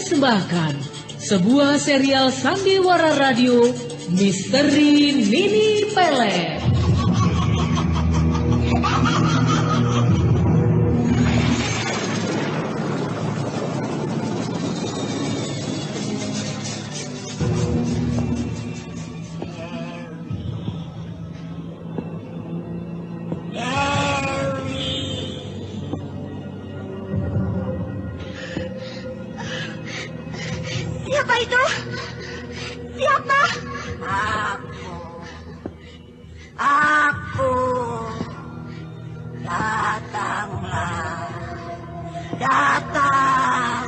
mempersembahkan sebuah serial sandiwara radio Misteri Nini Pelet. Siapa itu? Siapa? Aku. Datanglah. Datang.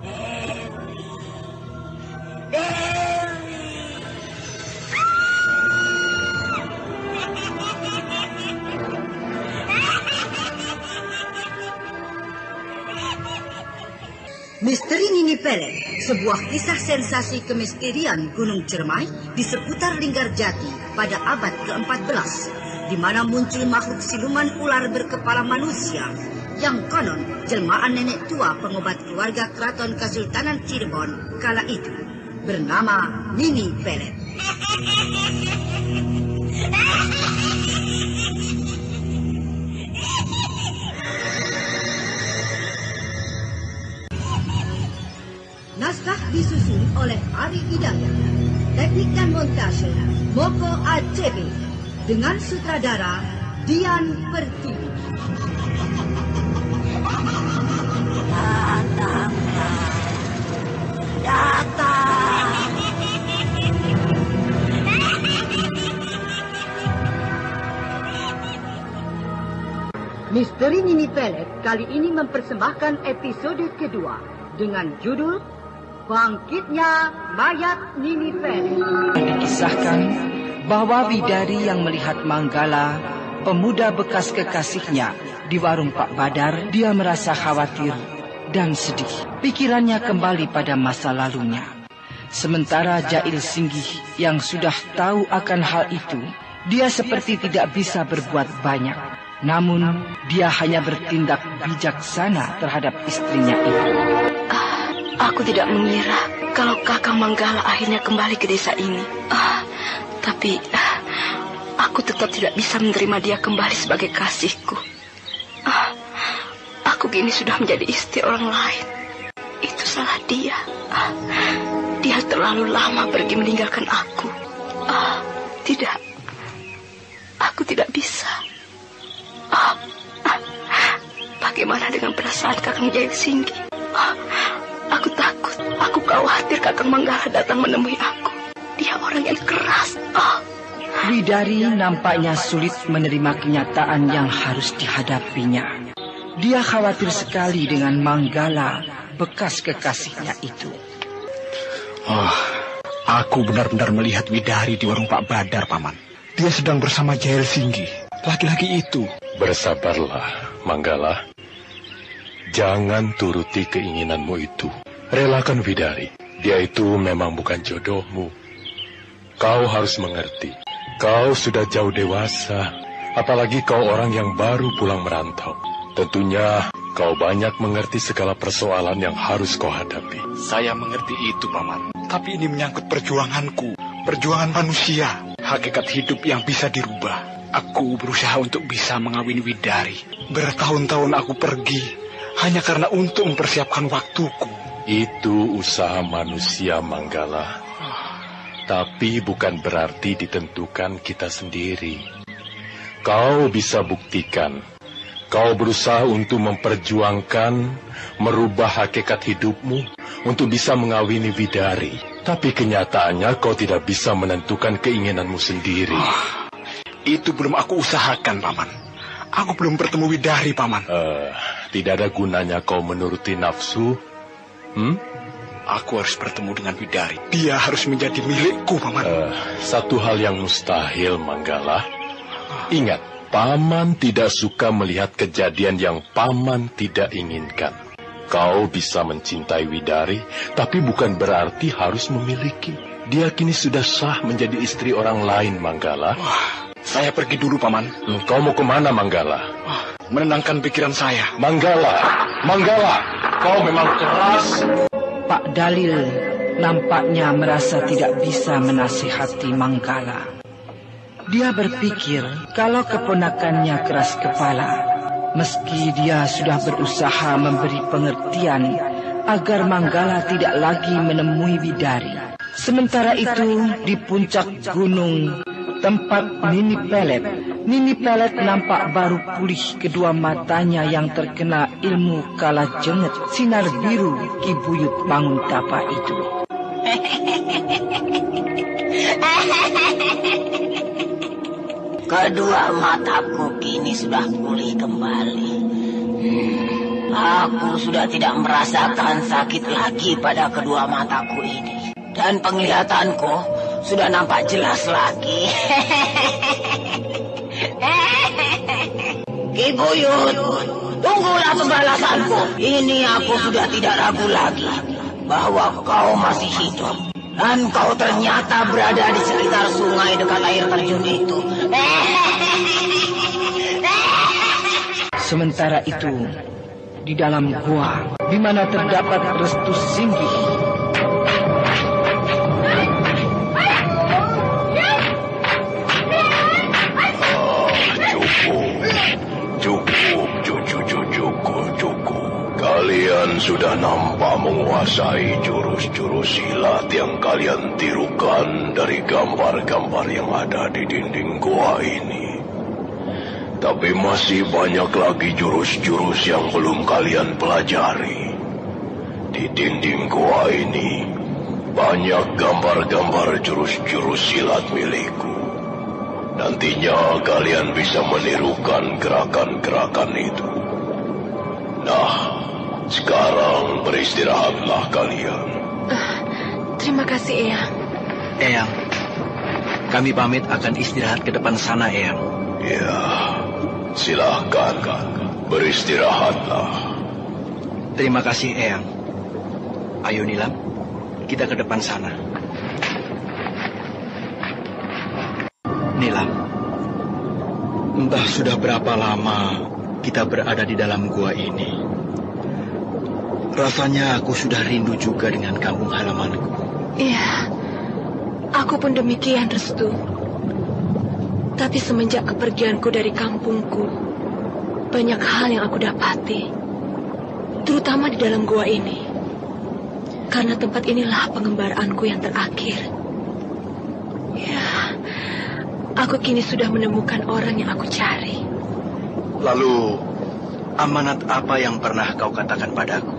Dewi. Dewi. Misteri Nini Pelet, sebuah kisah sensasi kemisterian Gunung Ciremai di seputar Linggarjati pada abad ke-14, di mana muncul makhluk siluman ular berkepala manusia yang konon jelmaan nenek tua pengobat keluarga keraton Kesultanan Cirebon kala itu, bernama Nini Pelet. Naskah disusun oleh Ari Hidayat, teknik dan montase Moko ACB, dengan sutradara Dian Pertiwi. Datanglah. Datang. Misteri Nini Pelet kali ini mempersembahkan episode kedua dengan judul Bangkitnya Mayat Nini Pelet. Dikisahkan bahwa Widari yang melihat Manggala, pemuda bekas kekasihnya, di warung Pak Badar, dia merasa khawatir dan sedih. Pikirannya kembali pada masa lalunya. Sementara Jail Singgih yang sudah tahu akan hal itu, dia seperti tidak bisa berbuat banyak. Namun, dia hanya bertindak bijaksana terhadap istrinya itu. Aku tidak mengira kalau Kakang Manggala akhirnya kembali ke desa ini. Tapi aku tetap tidak bisa menerima dia kembali sebagai kasihku. Aku kini sudah menjadi istri orang lain. Itu salah dia. Dia terlalu lama pergi meninggalkan aku. Tidak. Aku tidak bisa. Bagaimana dengan perasaan Kakang Jail Singgih? Aku takut, aku khawatir Kakang Manggala datang menemui aku. Dia orang yang keras. Widari nampaknya sulit menerima kenyataan yang harus dihadapinya. Dia khawatir sekali dengan Manggala, bekas kekasihnya itu. Aku benar-benar melihat Widari di warung Pak Badar, Paman. Dia sedang bersama Jail Singgih, laki-laki itu. Bersabarlah, Manggala. Jangan turuti keinginanmu itu. Relakan Widari. Dia itu memang bukan jodohmu. Kau harus mengerti. Kau sudah jauh dewasa. Apalagi kau orang yang baru pulang merantau. Tentunya kau banyak mengerti segala persoalan yang harus kau hadapi. Saya mengerti itu, Paman. Tapi ini menyangkut perjuanganku. Perjuangan manusia. Hakikat hidup yang bisa dirubah. Aku berusaha untuk bisa mengawini Widari. Bertahun-tahun aku pergi hanya karena untuk mempersiapkan waktuku. Itu usaha manusia, Manggala. Tapi bukan berarti ditentukan kita sendiri. Kau bisa buktikan. Kau berusaha untuk memperjuangkan, merubah hakikat hidupmu untuk bisa mengawini Widari. Tapi kenyataannya kau tidak bisa menentukan keinginanmu sendiri. Itu belum aku usahakan, Paman. Aku belum bertemu Widari, Paman. Tidak ada gunanya kau menuruti nafsu. Aku harus bertemu dengan Widari. Dia harus menjadi milikku, Paman. Satu hal yang mustahil, Manggala. Ingat, Paman tidak suka melihat kejadian yang Paman tidak inginkan. Kau bisa mencintai Widari, tapi bukan berarti harus memiliki. Dia kini sudah sah menjadi istri orang lain, Manggala. Saya pergi dulu, Paman. Kau mau kemana, Manggala? Menenangkan pikiran saya. Manggala, kau memang keras. Pak Dalil nampaknya merasa tidak bisa menasihati Manggala. Dia berpikir kalau keponakannya keras kepala, meski dia sudah berusaha memberi pengertian agar Manggala tidak lagi menemui bidari. Sementara itu, di puncak gunung tempat Nini Pelet nampak baru pulih kedua matanya yang terkena ilmu kala jenget sinar biru Ki Buyut Bangun Tapa itu. Kedua mataku kini sudah pulih kembali. Aku sudah tidak merasakan sakit lagi pada kedua mataku ini. Dan penglihatanku sudah nampak jelas lagi. Ki Buyut, tunggulah pembalasanku. Ini aku sudah tidak ragu lagi bahwa kau masih hidup. Dan kau ternyata berada di sekitar sungai dekat air terjun itu. Sementara itu, di dalam gua, di mana terdapat restu Singgih, Cukup. Kalian sudah nampak menguasai jurus-jurus silat yang kalian tirukan dari gambar-gambar yang ada di dinding gua ini. Tapi masih banyak lagi jurus-jurus yang belum kalian pelajari. Di dinding gua ini banyak gambar-gambar jurus-jurus silat milikku. Nantinya kalian bisa menirukan gerakan-gerakan itu. Nah, sekarang beristirahatlah kalian. Terima kasih, Eyang. Eyang, kami pamit akan istirahat ke depan sana, Eyang. Ya, silahkan beristirahatlah. Terima kasih, Eyang. Ayo Nilam, kita ke depan sana. Nilam, entah sudah berapa lama kita berada di dalam gua ini. Rasanya aku sudah rindu juga dengan kampung halamanku. Iya, aku pun demikian, Restu. Tapi semenjak kepergianku dari kampungku, banyak hal yang aku dapati, terutama di dalam gua ini. Karena tempat inilah pengembaraanku yang terakhir. Ya, aku kini sudah menemukan orang yang aku cari. Lalu, amanat apa yang pernah kau katakan padaku?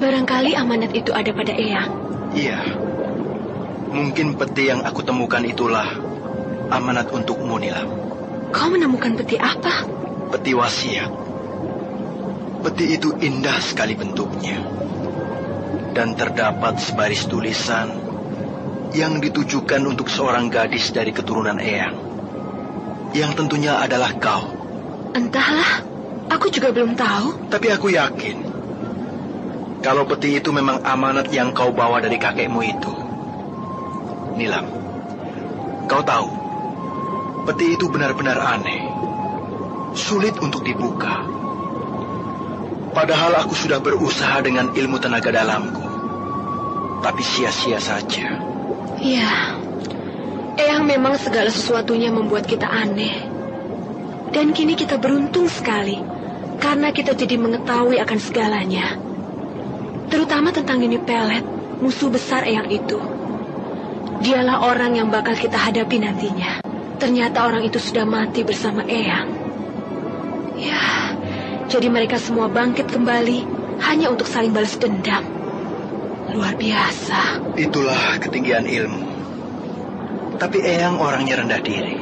Barangkali amanat itu ada pada Eyang. Iya, mungkin peti yang aku temukan itulah amanat untukmu, Nilam. Kau menemukan peti apa? Peti wasiat. Peti itu indah sekali bentuknya. Dan terdapat sebaris tulisan yang ditujukan untuk seorang gadis dari keturunan Eyang. Yang tentunya adalah kau. Entahlah, aku juga belum tahu. Tapi aku yakin, kalau peti itu memang amanat yang kau bawa dari kakekmu itu. Nilam, kau tahu, peti itu benar-benar aneh. Sulit untuk dibuka. Padahal aku sudah berusaha dengan ilmu tenaga dalamku. Tapi sia-sia saja. Ya, Eyang memang segala sesuatunya membuat kita aneh. Dan kini kita beruntung sekali, karena kita jadi mengetahui akan segalanya. Terutama tentang Nini Pelet, musuh besar Eyang itu. Dialah orang yang bakal kita hadapi nantinya. Ternyata orang itu sudah mati bersama Eyang. Ya, jadi mereka semua bangkit kembali hanya untuk saling balas dendam. Luar biasa. Itulah ketinggian ilmu. Tapi Eyang orangnya rendah diri.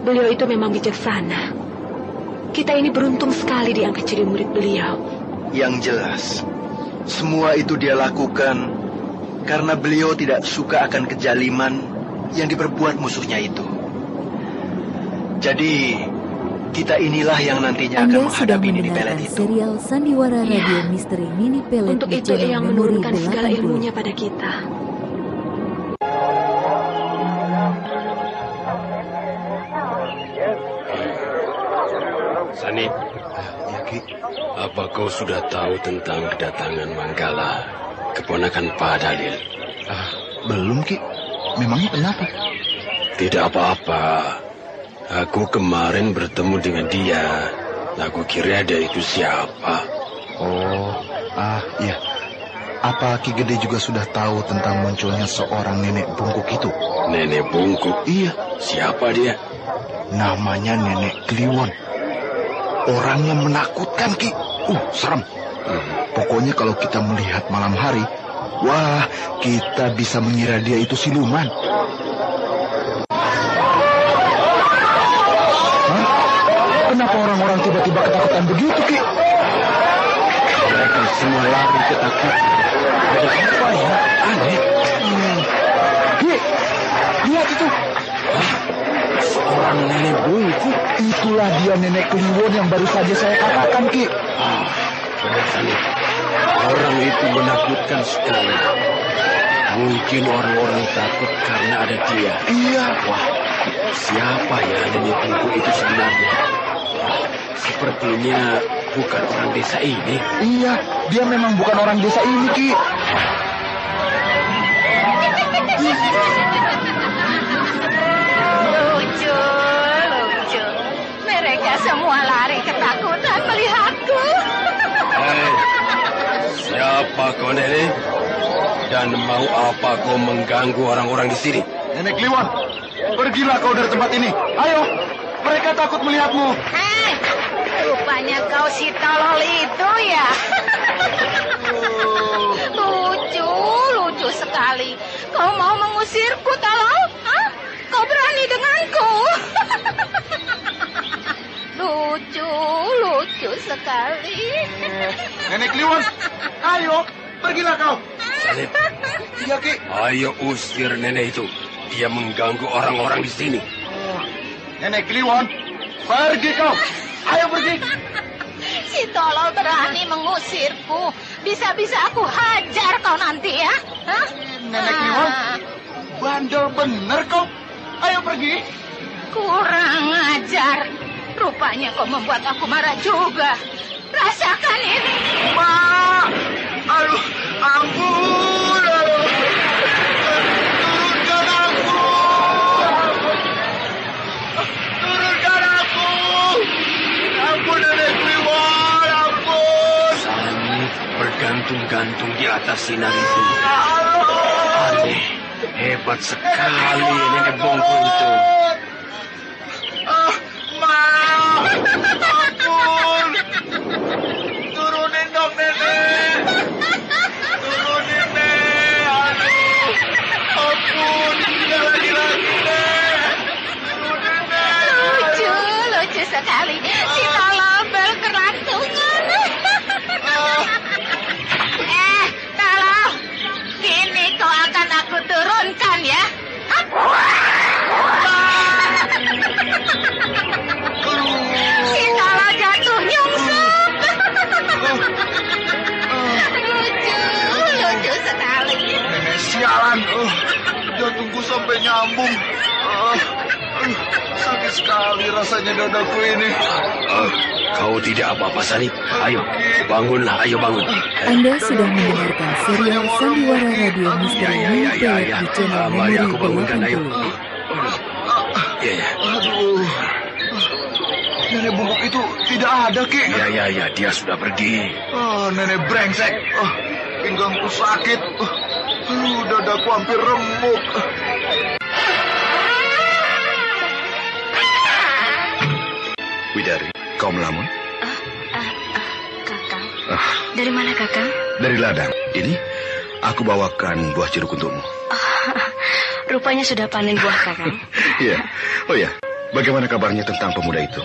Beliau itu memang bijaksana. Kita ini beruntung sekali diangkat jadi murid beliau. Yang jelas, semua itu dia lakukan karena beliau tidak suka akan kejaliman yang diperbuat musuhnya itu. Jadi, kita inilah yang nantinya akan menghadapi Nini Pelet itu. Serial Sandiwara Radio Misteri Nini Pelet. Untuk itu Eyang menurunkan segala ilmunya pada kita. Sani, apa kau sudah tahu tentang kedatangan Manggala? keponakan Pak Dalil? Belum, Ki. Memangnya kenapa? Tidak apa-apa. Aku kemarin bertemu dengan dia. Aku kira dia itu siapa. Iya. Apa Ki Gede juga sudah tahu tentang munculnya seorang nenek bungkuk itu? Nenek bungkuk? Iya. Siapa dia? Namanya Nenek Kliwon. Orangnya menakutkan, Ki. Serem. Pokoknya kalau kita melihat malam hari, wah, kita bisa mengira dia itu siluman. Kenapa orang-orang tiba-tiba ketakutan begitu, Ki? Mereka semua lari ketakutan. Ada apa ya? Aneh. Ki, lihat itu. Seorang nenek bungkuk. Itulah dia Nenek Kliwon yang baru saja saya katakan, Ki. Benar sekali. Orang itu menakutkan sekali. Mungkin orang-orang takut karena ada dia. Iya. Wah, siapa ya nenek bungkuk itu sebenarnya? Sepertinya bukan orang desa ini. Iya, dia memang bukan orang desa ini, Ki. Lucu. Mereka semua lari ketakutan melihatku. Hei, siapa kau, Nenek? Dan mau apa kau mengganggu orang-orang di sini? Nenek Kliwon, pergilah kau dari tempat ini. Ayo, mereka takut melihatmu. Rupanya kau si tolol itu ya. Lucu sekali. Kau mau mengusirku, tolol? Hah? Kau berani denganku? Lucu sekali. Nenek Kliwon, ayo, pergilah kau. Salib. Iya, Ki. Ayo usir nenek itu. Dia mengganggu orang-orang di sini. Nenek Kliwon, pergi kau. Ayo pergi. Si tolol berani mengusirku. Bisa-bisa aku hajar kau nanti ya. Hah? Nenek Kliwon, bandel bener kau. Ayo pergi. Kurang ajar. Rupanya kau membuat aku marah juga. Rasakan ini. Ma, aduh, ampun, aduh. Turunkan aku. Turunkan aku. Ampun, Nenek Kliwon, ampun. Salib bergantung-gantung di atas sinar itu. Aneh, hebat sekali nenek bongkok itu. Ampun. Turunin dong, Nenek. Turunin, Nek. Aduh. Ampun. Tidak lagi-lagi, Nek. Turunin, Nek. Lucu sekali. Si tolol berkerantungan. Tolol. Kini kau akan aku turunkan ya. Si tolol jatuh nyungsep. Lucu sekali. Sialan. Jantungku sampai nyambung. Sakit sekali rasanya dadaku ini. Kau tidak apa-apa, Salib. Ayo, bangunlah. Ayo bangun. Anda sudah mendengarkan serial Sandiwara Radio Misteri Mini Pelet di channel Mari aku Memori bangunkan, ayo. 80. Ya. Aduh. Nenek bungkuk itu tidak ada, Ki. Ya, dia sudah pergi. Nenek brengsek. Pinggangku sakit. Dadaku hampir remuk. Widari, kau melamun? Kakang. Dari mana, Kakang? Dari ladang. Ini aku bawakan buah jeruk untukmu. Rupanya sudah panen buah, Kakang. Iya. Oh ya, bagaimana kabarnya tentang pemuda itu?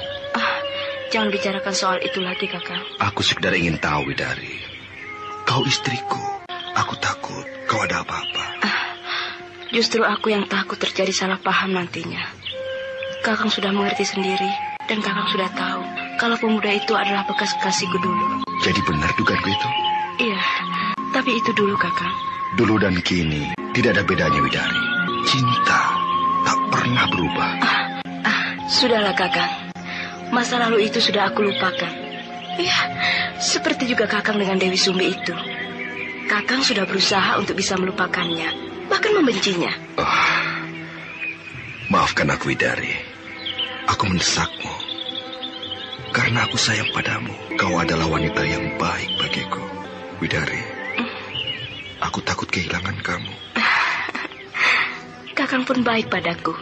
Jangan bicarakan soal itu lagi, Kakang. Aku sekedar ingin tahu, Widari. Kau istriku. Aku takut kau ada apa-apa. Justru aku yang takut terjadi salah paham nantinya. Kakang sudah mengerti sendiri, dan Kakang sudah tahu kalau pemuda itu adalah bekas kekasihku dulu. Jadi benar dugaanku itu? Iya, tapi itu dulu, Kakang. Dulu dan kini tidak ada bedanya, Widari. Cinta tak pernah berubah. Sudahlah, Kakang. Masa lalu itu sudah aku lupakan. Iya, seperti juga Kakang dengan Dewi Sumbi itu. Kakang sudah berusaha untuk bisa melupakannya, bahkan membencinya. Maafkan aku, Widari. Aku mendesakmu. Karena aku sayang padamu. Kau adalah wanita yang baik bagiku, Widari. Aku takut kehilangan kamu. Kakang pun baik padaku.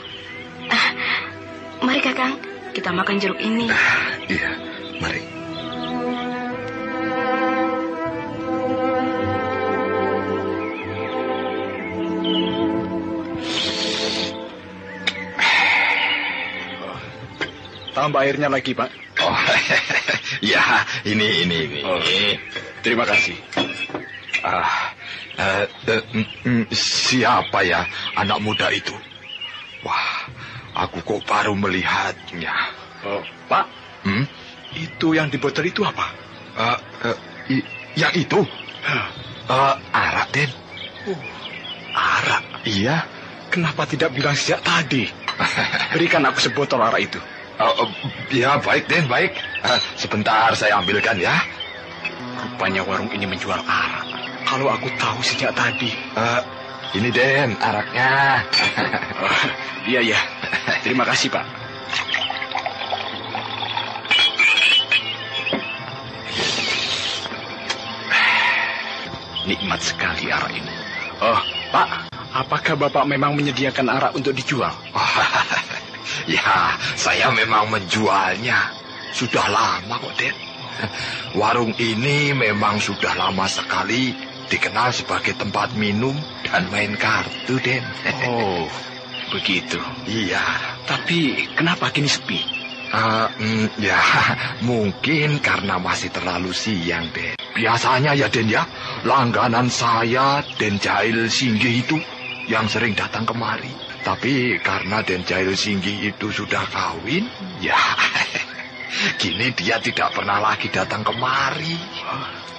Mari Kakang, kita makan jeruk ini. Iya, mari. Tambah airnya lagi, Pak. Oh, ya, ini. Oh, terima kasih. Siapa ya anak muda itu? Wah, aku kok baru melihatnya. Pak, itu yang di botol itu apa? Yang itu? Arak, Den. Arak? Iya. Kenapa tidak bilang sejak tadi? Berikan aku sebotol arak itu. Ya, baik, Den, baik. Sebentar saya ambilkan ya. Rupanya warung ini menjual arak. Kalau aku tahu sejak tadi. Ini, Den, araknya. Iya. Terima kasih, Pak. Nikmat sekali arak ini. Pak, apakah Bapak memang menyediakan arak untuk dijual? Ya, saya memang menjualnya. Sudah lama kok, Den. Warung ini memang sudah lama sekali dikenal sebagai tempat minum dan main kartu, Den. Oh, begitu. Iya. Tapi kenapa kini sepi? Ya, mungkin karena masih terlalu siang, Den. Biasanya ya, Den, ya, langganan saya, Den Jail Singgih itu yang sering datang kemari. Tapi karena Den Jail Singgih itu sudah kawin, ya, kini dia tidak pernah lagi datang kemari.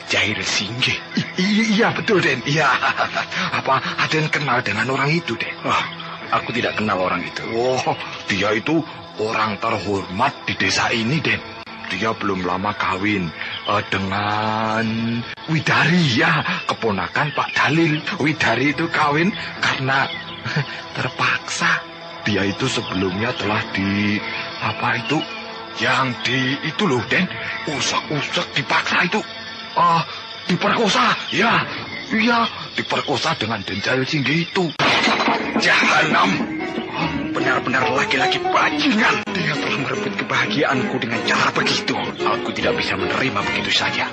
Jail Singgih? Iya, betul, Den. Iya. Apa Aden kenal dengan orang itu, Den? Aku tidak kenal orang itu. Oh, dia itu orang terhormat di desa ini, Den. Dia belum lama kawin dengan Widari, ya, keponakan Pak Dalil. Widari itu kawin karena terpaksa. Dia itu sebelumnya telah itu loh, Den, usak-usak dipaksa itu. Diperkosa, ya. Iya, diperkosa dengan Den Jail Singgih itu. Jahanam. Benar-benar laki-laki bajingan. Dia telah merebut kebahagiaanku dengan cara begitu. Aku tidak bisa menerima begitu saja.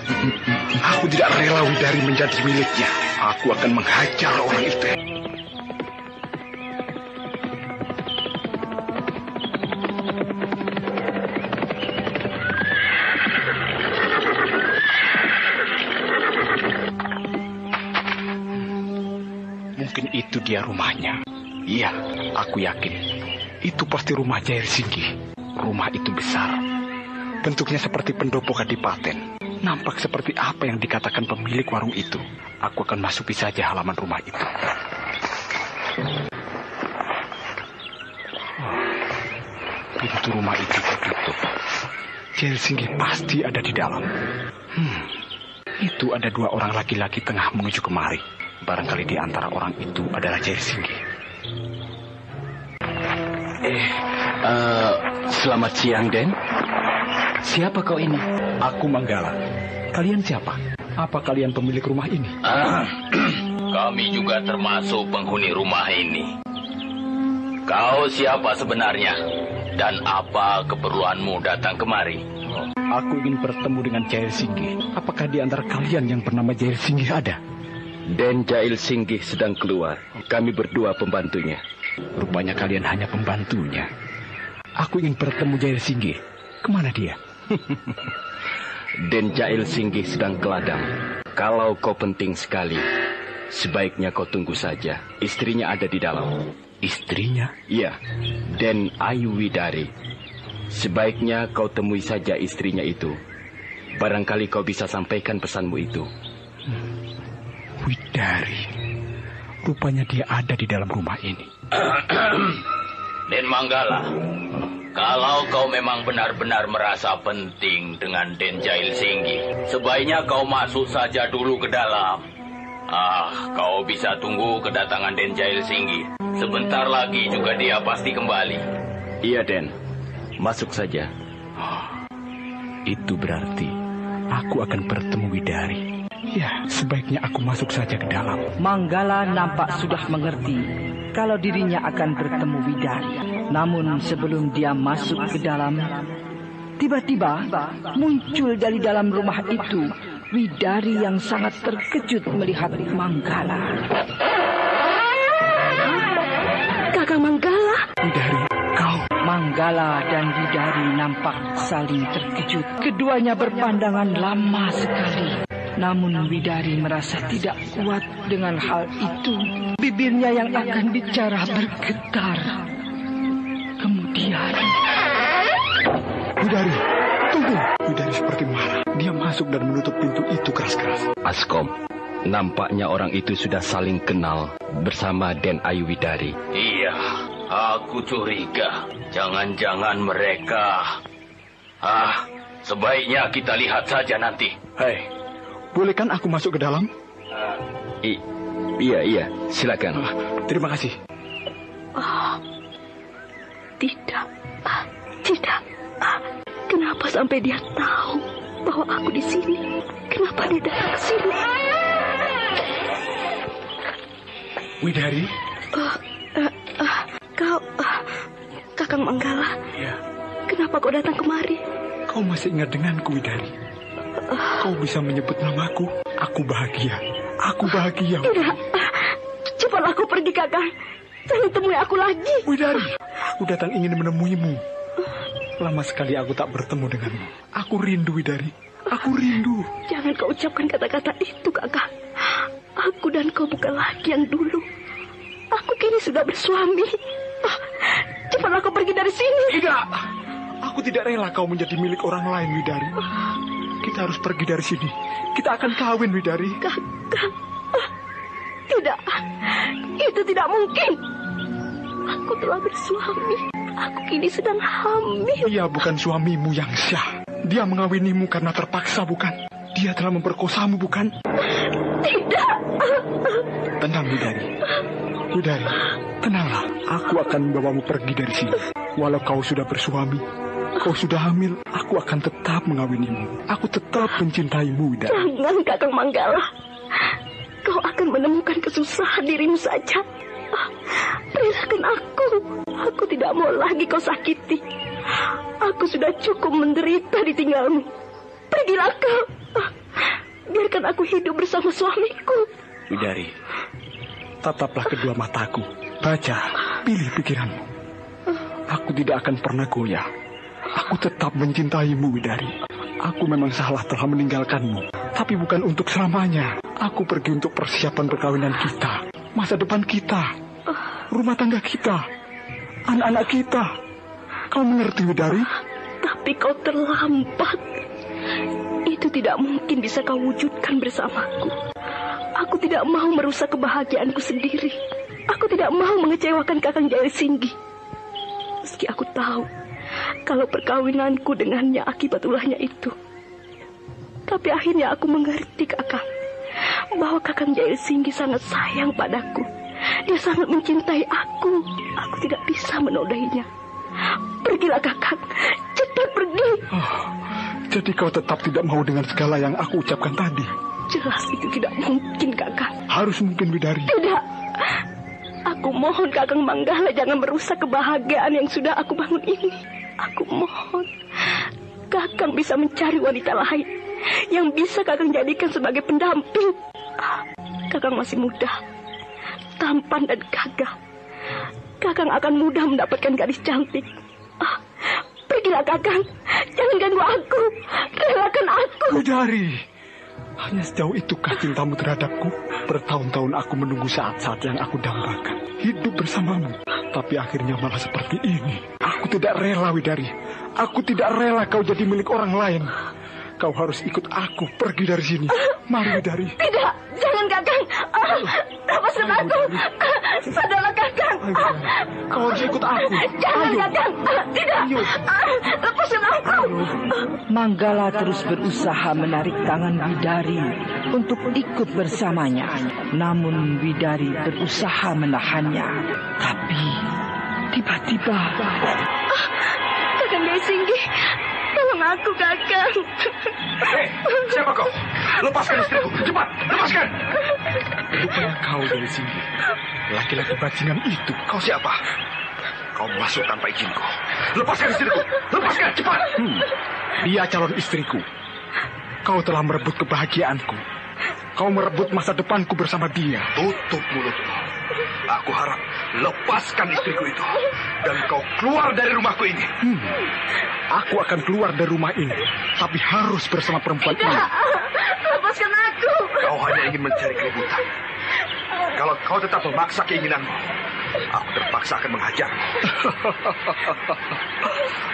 Aku tidak rela Widari menjadi miliknya. Aku akan menghajar orang itu. Mungkin itu dia rumahnya. Iya, aku yakin. Itu pasti rumah Jail Singgih. Rumah itu besar. Bentuknya seperti pendopo kadipaten. Nampak seperti apa yang dikatakan pemilik warung itu. Aku akan masuki saja halaman rumah itu. Pintu rumah itu tertutup. Jail Singgih pasti ada di dalam. Itu ada 2 orang laki-laki tengah menuju kemari. Barangkali di antara orang itu adalah Jail Singgih. Selamat siang, Den. Siapa kau ini? Aku Manggala. Kalian siapa? Apa kalian pemilik rumah ini? Kami juga termasuk penghuni rumah ini. Kau siapa sebenarnya? Dan apa keperluanmu datang kemari? Aku ingin bertemu dengan Jail Singgih. Apakah di antara kalian yang bernama Jail Singgih ada? Den Jail Singgih sedang keluar. Kami berdua pembantunya. Rupanya kalian hanya pembantunya. Aku ingin bertemu Jail Singgih. Kemana dia? Den Jail Singgih sedang ke ladang. Kalau kau penting sekali, sebaiknya kau tunggu saja. Istrinya ada di dalam. Istrinya? Iya, Den Ayu Widari. Sebaiknya kau temui saja istrinya itu. Barangkali kau bisa sampaikan pesanmu itu. Widari. Rupanya dia ada di dalam rumah ini. Den Manggala, kalau kau memang benar-benar merasa penting dengan Den Jail Singgih, sebaiknya kau masuk saja dulu ke dalam. Kau bisa tunggu kedatangan Den Jail Singgi. Sebentar lagi juga dia pasti kembali. Iya, Den. Masuk saja. Itu berarti aku akan bertemu Widari. Ya, sebaiknya aku masuk saja ke dalam. Manggala nampak sudah mengerti kalau dirinya akan bertemu Widari. Namun sebelum dia masuk ke dalam, tiba-tiba muncul dari dalam rumah itu Widari yang sangat terkejut melihat Manggala. Kakang Manggala. Widari, kau. Manggala dan Widari nampak saling terkejut. Keduanya berpandangan lama sekali. Namun Widari merasa tidak kuat dengan hal itu. Bibirnya yang akan bicara bergetar. Kemudian... Widari, tunggu. Widari seperti marah. Dia masuk dan menutup pintu itu keras-keras. Askom, nampaknya orang itu sudah saling kenal bersama Den Ayu Widari. Iya, aku curiga. Jangan-jangan mereka... sebaiknya kita lihat saja nanti. Hei, boleh kan aku masuk ke dalam? Iya, silakan. Terima kasih. Tidak. Kenapa sampai dia tahu bahwa aku di sini? Kenapa dia datang ke sini? Widari? Kau, Kakang Manggala. Ya. Kenapa kau datang kemari? Kau masih ingat denganku, Widari? Kau bisa menyebut namaku. Aku bahagia. Tidak. Cepatlah aku pergi, Kakang. Jangan temui aku lagi. Widari, aku datang ingin menemuimu. Lama sekali aku tak bertemu denganmu. Aku rindu, Widari. Aku rindu. Jangan kau ucapkan kata-kata itu, Kakang. Aku dan kau bukan lagi yang dulu. Aku kini sudah bersuami. Cepatlah kau pergi dari sini. Tidak. Aku tidak rela kau menjadi milik orang lain, Widari. Kita harus pergi dari sini. Kita akan kawin, Widari. Kakang. Tidak. Itu tidak mungkin. Aku telah bersuami. Aku kini sedang hamil. Dia bukan suamimu yang syah. Dia mengawinimu karena terpaksa, bukan? Dia telah memperkosamu, bukan? Tidak. Tenang, Widari. Widari, tenanglah. Aku akan membawamu pergi dari sini. Walau kau sudah bersuami, kau sudah hamil, aku akan tetap mengawinimu. Aku tetap mencintaimu, Widari. Jangan, Kakang Manggala. Kau akan menemukan kesusahan dirimu saja. Relakan aku. Aku tidak mau lagi kau sakiti. Aku sudah cukup menderita ditinggalmu. Pergilah kau. Biarkan aku hidup bersama suamiku. Widari, tataplah kedua mataku. Baca, pilih pikiranmu. Aku tidak akan pernah goyah. Aku tetap mencintaimu, Widari. Aku memang salah telah meninggalkanmu. Tapi bukan untuk selamanya. Aku pergi untuk persiapan perkawinan kita. Masa depan kita. Rumah tangga kita. Anak-anak kita. Kau mengerti, Widari? Tapi kau terlambat. Itu tidak mungkin bisa kau wujudkan bersamaku. Aku tidak mau merusak kebahagiaanku sendiri. Aku tidak mau mengecewakan Kakang Jail Singgi. Meski aku tahu kalau perkawinanku dengannya akibat ulahnya itu. Tapi akhirnya aku mengerti, Kakang, bahwa Kakang Jail Singgi sangat sayang padaku. Dia sangat mencintai aku. Aku tidak bisa menodainya. Pergilah, Kakang. Cepat pergi. Jadi kau tetap tidak mau dengan segala yang aku ucapkan tadi? Jelas itu tidak mungkin, Kakang. Harus mungkin, Widari. Tidak. Aku mohon Kakang Manggala jangan merusak kebahagiaan yang sudah aku bangun ini. Aku mohon Kakang bisa mencari wanita lain yang bisa Kakang jadikan sebagai pendamping. Kakang masih muda, tampan dan gagah. Kakang akan mudah mendapatkan gadis cantik. Pergilah, Kakang. Jangan ganggu aku. Relakan aku. Widari, hanya sejauh itukah cintamu terhadapku? Bertahun-tahun aku menunggu saat-saat yang aku dambakan. Hidup bersamamu. Tapi akhirnya malah seperti ini. Aku tidak rela, Widari. Aku tidak rela kau jadi milik orang lain. Kau harus ikut aku pergi dari sini. Mari, Widari. Tidak, jangan, Kakang. Lepaskan aku. Sadarlah, Kakang. Kau harus ikut aku. Jangan, Kakang. Tidak. Lepaskan aku. Manggala terus berusaha menarik tangan Widari untuk ikut bersamanya. Namun Widari berusaha menahannya. Tapi tiba-tiba... Kakang Jaya Singgih, tolong aku, Kakang. Siapa kau? Lepaskan istriku, cepat, lepaskan. Rupanya kau dari sini. Laki-laki bajingan itu. Kau siapa? Kau masuk tanpa izinku. Lepaskan istriku, lepaskan, cepat. Dia calon istriku. Kau telah merebut kebahagiaanku. Kau merebut masa depanku bersama dia. Tutup mulutmu. Aku harap lepaskan istriku itu. Dan kau keluar dari rumahku ini. Aku akan keluar dari rumah ini. Tapi harus bersama perempuan ini. Lepaskan aku. Kau hanya ingin mencari keributan. Kalau kau tetap memaksa keinginanmu, aku terpaksa akan menghajarmu.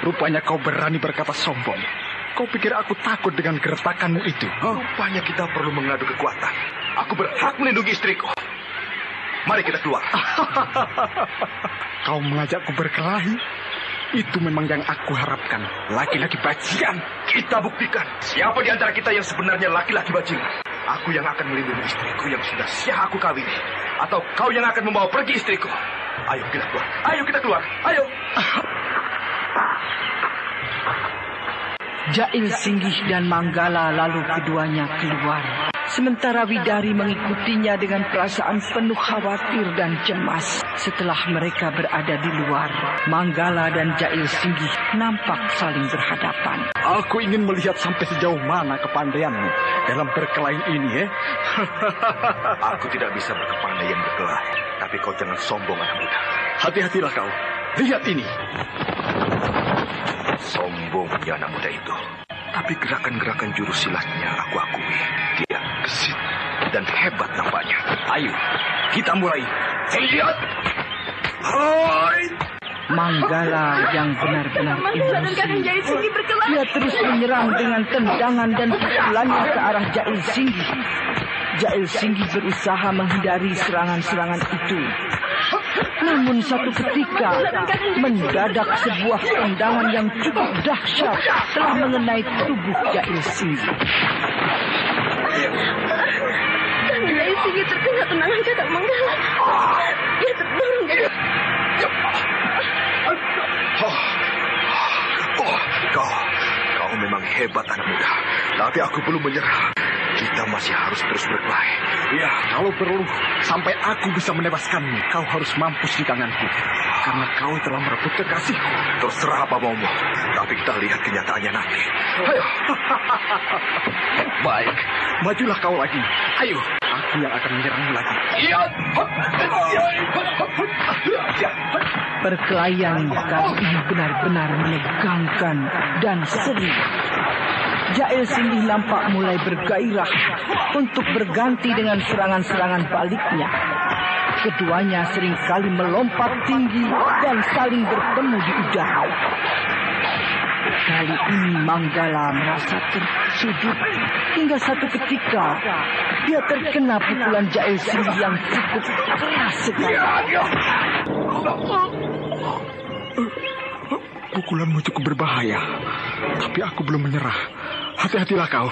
Rupanya kau berani berkata sombong. Kau pikir aku takut dengan gertakanmu itu? Rupanya kita perlu mengadu kekuatan. Aku berhak melindungi istriku. Mari kita keluar. Kau mengajakku berkelahi? Itu memang yang aku harapkan. Laki-laki bajingan. Kita buktikan siapa di antara kita yang sebenarnya laki-laki bajingan. Aku yang akan melindungi istriku yang sudah siap aku kawini. Atau kau yang akan membawa pergi istriku. Ayo kita keluar. Ayo kita keluar. Ayo. Jail Singgih dan Manggala lalu keduanya keluar. Sementara Widari mengikutinya dengan perasaan penuh khawatir dan cemas. Setelah mereka berada di luar, Manggala dan Jail Singgih nampak saling berhadapan. Aku ingin melihat sampai sejauh mana kepandaianmu dalam berkelahi ini, Aku tidak bisa berkepandaian berkelahi. Tapi kau jangan sombong, anak muda. Hati-hatilah kau. Lihat ini. Sombongnya anak muda itu. Tapi gerakan-gerakan jurus silatnya aku akui. Dia gesit dan hebat nampaknya. Ayo, kita mulai. Lihat. Hai. Manggala yang benar-benar emosi. Dia terus menyerang dengan tendangan dan pukulannya ke arah Jail Singgih. Jail Singgih berusaha menghindari serangan-serangan itu. Namun satu ketika, mendadak sebuah tendangan yang cukup dahsyat telah mengenai tubuh Jail Singgih. Jail Singgih terkena tendangan Kakang Manggala. Dia terdorong jadi... Kau memang hebat, anak muda. Tapi aku belum menyerah. Kita masih harus terus berkelahi. Ya, kalau perlu, sampai aku bisa menewaskanmu, kau harus mampus di tanganku. Karena kau telah merebut kekasihku. Terserah apa maumu. Tapi kita lihat kenyataannya nanti. Ayo. Baik, majulah kau lagi. Ayo, aku yang akan menyerangmu lagi. Perkelahian kali ini benar-benar menegangkan dan seru. Jail Singgih nampak mulai bergairah untuk berganti dengan serangan-serangan baliknya. Keduanya seringkali melompat tinggi dan saling bertemu di udara. Kali ini Manggala merasa tersudut hingga satu ketika dia terkena pukulan Jail Singgih yang cukup keras sekali. Pukulanmu cukup berbahaya, tapi aku belum menyerah. Hati-hatilah kau.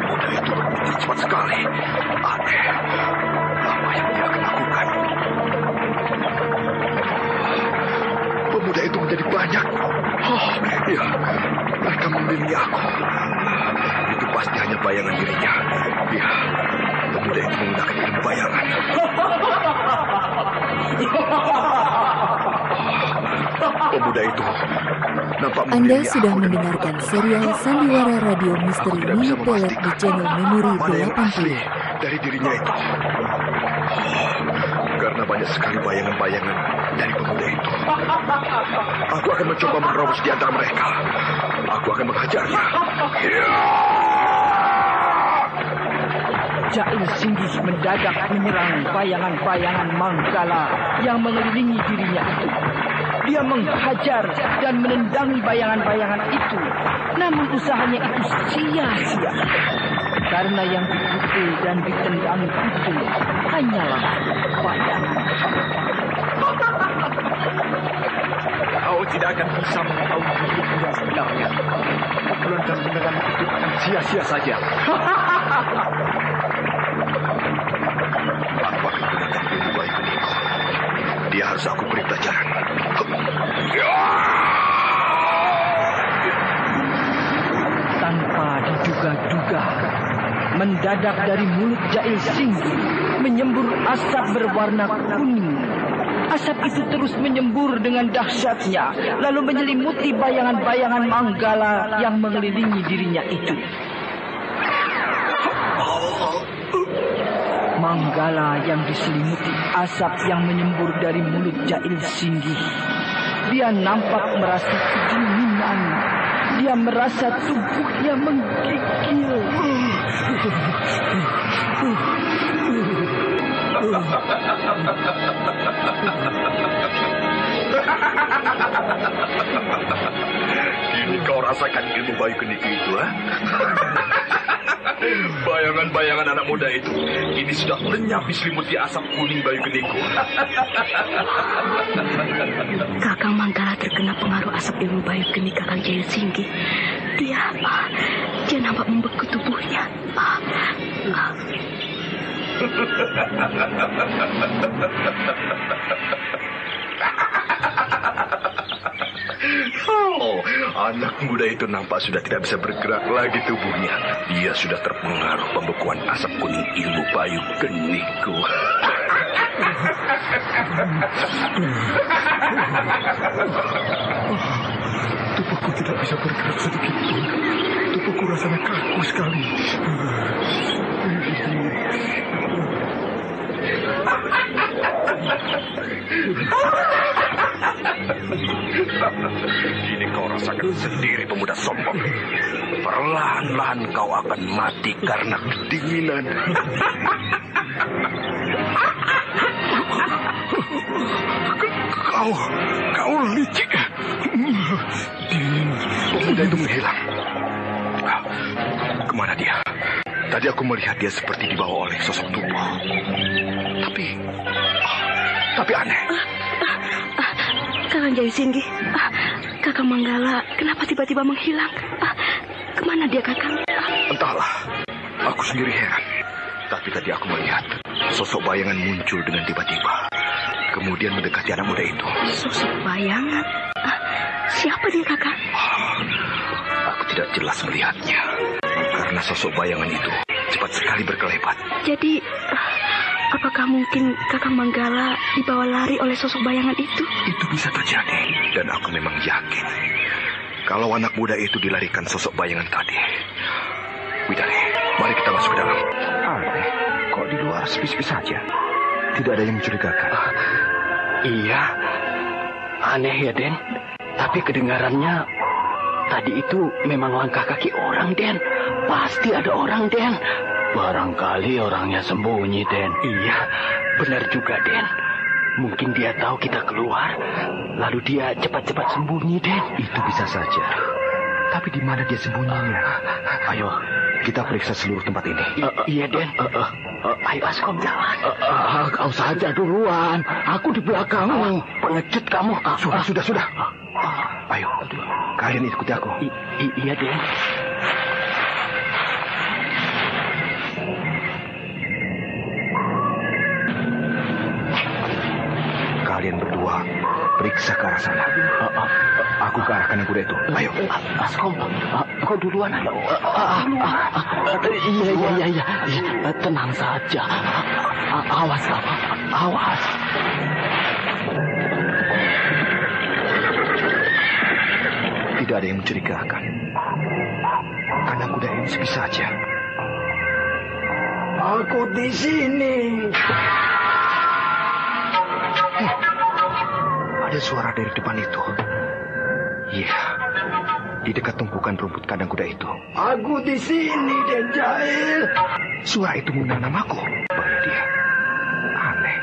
Muda itu berpikir cepat sekali. Aneh. Apa yang dia akan lakukan? Pemuda itu menjadi banyak. Ya, mereka mengelilingi aku. Itu pasti hanya bayangan dirinya. Ya, pemuda itu menggunakan ilmu bayangan. Pemuda itu nampak Anda sudah mendengarkan serial Sandiwara Radio Misteri Mini Pelet di channel Memori 80 dari dirinya itu. Karena banyak sekali bayangan-bayangan dari pemuda itu. Aku akan mencoba menerobos di antara mereka. Aku akan menghajarnya. Jail Singgih mendadak menyerang bayangan-bayangan Manggala yang mengelilingi dirinya itu. dia menghajar dan menendangi bayangan-bayangan itu. Namun usahanya itu sia-sia. Karena yang dipukul dan ditendang itu hanyalah bayangan. Kau tidak akan bisa mengetahui hidup yang sebenarnya. Pukulan dan tendangan itu akan sia-sia saja. Aku akan gunakan ilmu bayi Niko. Dia harus aku beri pelajaran. Tanpa diduga-duga, mendadak dari mulut Jail Singgi menyembur asap berwarna kuning. Asap itu terus menyembur dengan dahsyatnya, lalu menyelimuti bayangan-bayangan Manggala yang mengelilingi dirinya itu. Manggala yang diselimuti asap yang menyembur dari mulut Jail Singgi. Dia nampak merasa kedinginan. Dia merasa tubuhnya menggigil. Ini kau rasakan ilmu bayi kenik itu, ha? Bayangan-bayangan anak muda itu ini sudah lenyap diselimuti asap kuning bayi kenikku. Kakang Manggala terkena pengaruh asap ilmu bayi kenik Kakang Jail Singgi. Dia nampak membeku tubuhnya. Oh, anak muda itu nampak sudah tidak bisa bergerak lagi tubuhnya. Dia sudah terpengaruh pembekuan asap kuning ilmu bayu kenikku. Tubuhku tidak bisa bergerak sedikit pun. Tubuhku rasanya kaku sekali. Ini kau rasakan sendiri, pemuda sombong. Perlahan-lahan kau akan mati karena kedinginan. Kau licik. Dingin. Pemuda itu menghilang. Kemana dia? Tadi aku melihat dia seperti dibawa oleh sosok tubuh. Tapi aneh. Kakang Jail Singgi, Kakang Manggala, kenapa tiba-tiba menghilang? Kemana dia, Kakang? Entahlah, aku sendiri heran. Tapi tadi aku melihat sosok bayangan muncul dengan tiba-tiba. Kemudian mendekati anak muda itu. Sosok bayangan? Siapa dia, Kakang? Aku tidak jelas melihatnya. Karena sosok bayangan itu cepat sekali berkelebat. Jadi, apakah mungkin Kakang Manggala dibawa lari oleh sosok bayangan itu? Itu bisa terjadi. Dan aku memang yakin kalau anak muda itu dilarikan sosok bayangan tadi. Widari, mari kita masuk ke dalam. Aneh, kok di luar sepi-sepi saja? Tidak ada yang mencurigakan. Iya, aneh ya, Den. Tapi kedengarannya tadi itu memang langkah kaki orang, Den. Pasti ada orang, Den. Barangkali orangnya sembunyi, Den. Iya, benar juga, Den. Mungkin dia tahu kita keluar, lalu dia cepat-cepat sembunyi, Den. Itu bisa saja. Tapi di mana dia sembunyinya? Ayo, kita periksa seluruh tempat ini. Iya, Den. Ayo, Askom, jalan. Kau saja duluan. Aku di belakangmu. Pengecut kamu. Sudah. Ayo, kalian ikuti aku. Iya, Den. Kalian berdua periksa ke arah sana. Aku ke arah kanan kuda itu. Ayo. Askom, kau duluan. Iya. Tenang saja. Awas. Tidak ada yang mencurigakan. Karena kuda ini sepi saja. Aku di sini. Ada suara dari depan itu. Iya, di dekat tumpukan rumput kandang kuda itu. Aku di sini, Den Jail. Suara itu mengundang namaku. Dia. Aneh.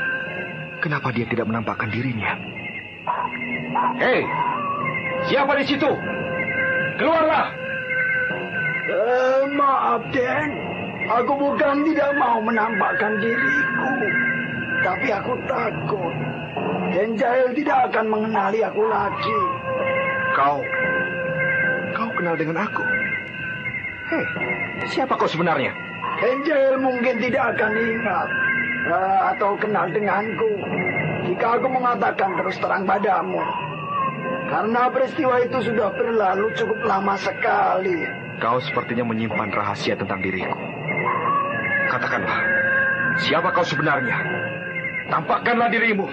Kenapa dia tidak menampakkan dirinya? Hei, siapa di situ? Keluarlah! Maaf, Den. Aku bukan tidak mau menampakkan diriku. Tapi aku takut. Den Jahil tidak akan mengenali aku lagi. Kau kenal dengan aku? Hei, siapa kau sebenarnya? Den Jahil mungkin tidak akan ingat atau kenal denganku jika aku mengatakan terus terang padamu. Karena peristiwa itu sudah berlalu cukup lama sekali. Kau sepertinya menyimpan rahasia tentang diriku. Katakanlah, siapa kau sebenarnya? Tampakkanlah dirimu.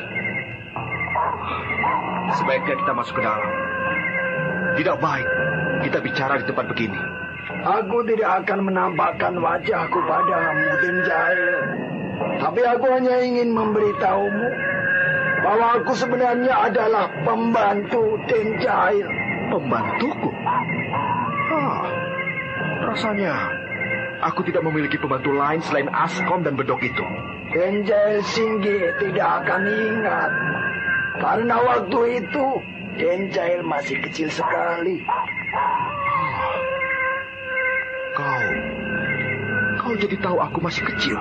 Sebaiknya kita masuk ke dalam. Tidak baik kita bicara di tempat begini. Aku tidak akan menampakkan wajahku padamu, Den Jahil. Tapi aku hanya ingin memberitahumu bahwa aku sebenarnya adalah pembantu Den Jahil. Pembantuku? Rasanya aku tidak memiliki pembantu lain selain Askom dan Bedok itu. Den Jahil Singgi tidak akan ingat. Karena waktu itu Den Jahil masih kecil sekali. Kau jadi tahu aku masih kecil.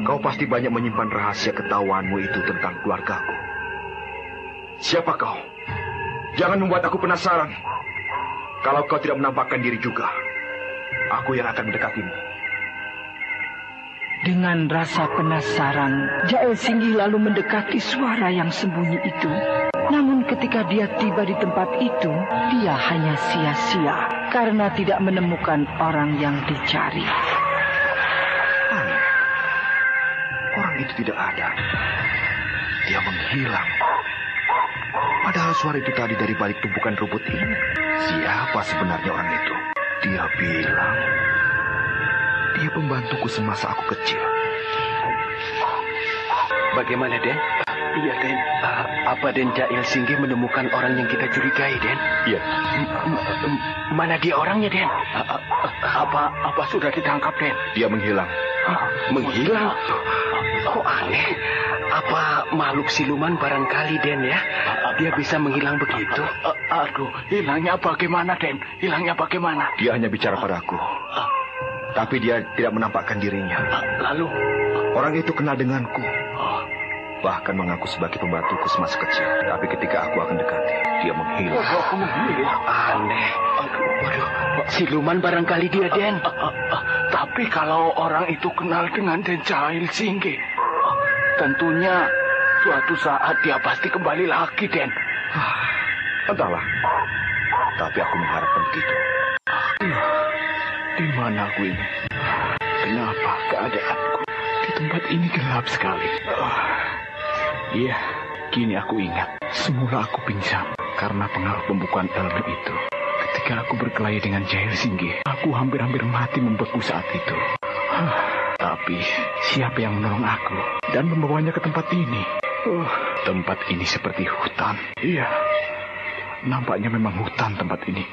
Kau pasti banyak menyimpan rahasia ketahuanmu itu tentang keluargaku. Siapa kau? Jangan membuat aku penasaran. Kalau kau tidak menampakkan diri juga, aku yang akan mendekatimu. Dengan rasa penasaran, Jahil Singgi lalu mendekati suara yang sembunyi itu. Namun ketika dia tiba di tempat itu, dia hanya sia-sia karena tidak menemukan orang yang dicari. Orang itu tidak ada. Dia menghilang. Padahal suara itu tadi dari balik tumpukan rumput ini. Siapa sebenarnya orang itu? Dia bilang dia pembantuku semasa aku kecil. Bagaimana, Den? Iya, Den. Apa Den Jahil Singgi menemukan orang yang kita curigai, Den? Iya. Mana dia orangnya, Den? Apa sudah ditangkap, Den? Dia menghilang. Menghilang? Kok aneh? Apa makhluk siluman barangkali, Den, ya? Dia bisa menghilang begitu? Aduh, hilangnya bagaimana, Den? Hilangnya bagaimana? Dia hanya bicara padaku. Tapi dia tidak menampakkan dirinya. Lalu? Orang itu kenal denganku. Bahkan mengaku sebagai pembantuku semasa kecil. Tapi ketika aku akan dekati, dia menghilang. Aneh. Waduh, siluman barangkali dia, Den. Tapi kalau orang itu kenal dengan Den Jahil Singgi, tentunya suatu saat dia pasti kembali lagi, Den. Entahlah. Tapi aku mengharapkan begitu. Di mana aku ini? Kenapa keadaanku di tempat ini gelap sekali? Iya, kini aku ingat. Semula aku pingsan karena pengaruh pembukuan ilmu itu. Ketika aku berkelahi dengan Jahil Singgi, aku hampir-hampir mati membeku saat itu. Tapi siapa yang menolong aku dan membawanya ke tempat ini? Tempat ini seperti hutan. Iya, nampaknya memang hutan tempat ini.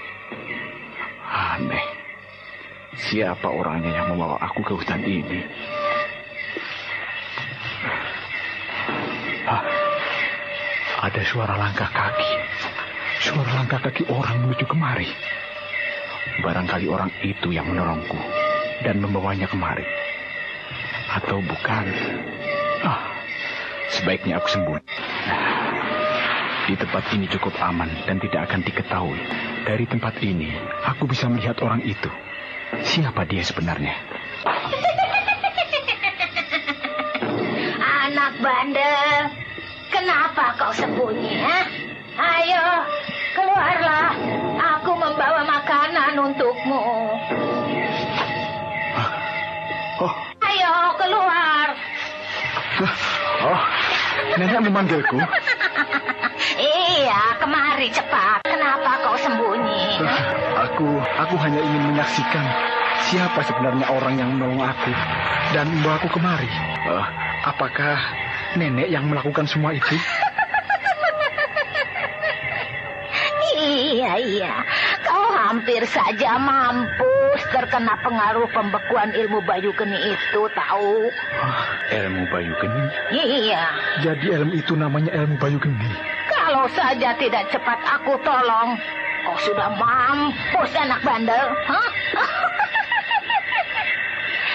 Aneh. Siapa orangnya yang membawa aku ke hutan ini? Ada suara langkah kaki. Suara langkah kaki orang menuju kemari. Barangkali orang itu yang menolongku dan membawanya kemari. Atau bukan. Sebaiknya aku sembunyi. Di tempat ini cukup aman dan tidak akan diketahui. Dari tempat ini, aku bisa melihat orang itu. Siapa dia sebenarnya? Anak bandel, kenapa kau sembunyi? Ayo, keluarlah. Aku membawa makanan untukmu. Ayo, keluar. Nenek memanggilku? Iya, kemari cepat. Kenapa kau sembunyi? Aku hanya ingin menyaksikan siapa sebenarnya orang yang menolong aku dan membawa aku kemari. Apakah nenek yang melakukan semua itu? Iya. Kau hampir saja mampus terkena pengaruh pembekuan ilmu Bayu Geni itu, tahu? Ilmu Bayu Geni? Iya. Jadi ilmu itu namanya ilmu Bayu Geni? Kalau Kalau saja tidak cepat aku tolong, kau sudah mampus anak bandel. Hah?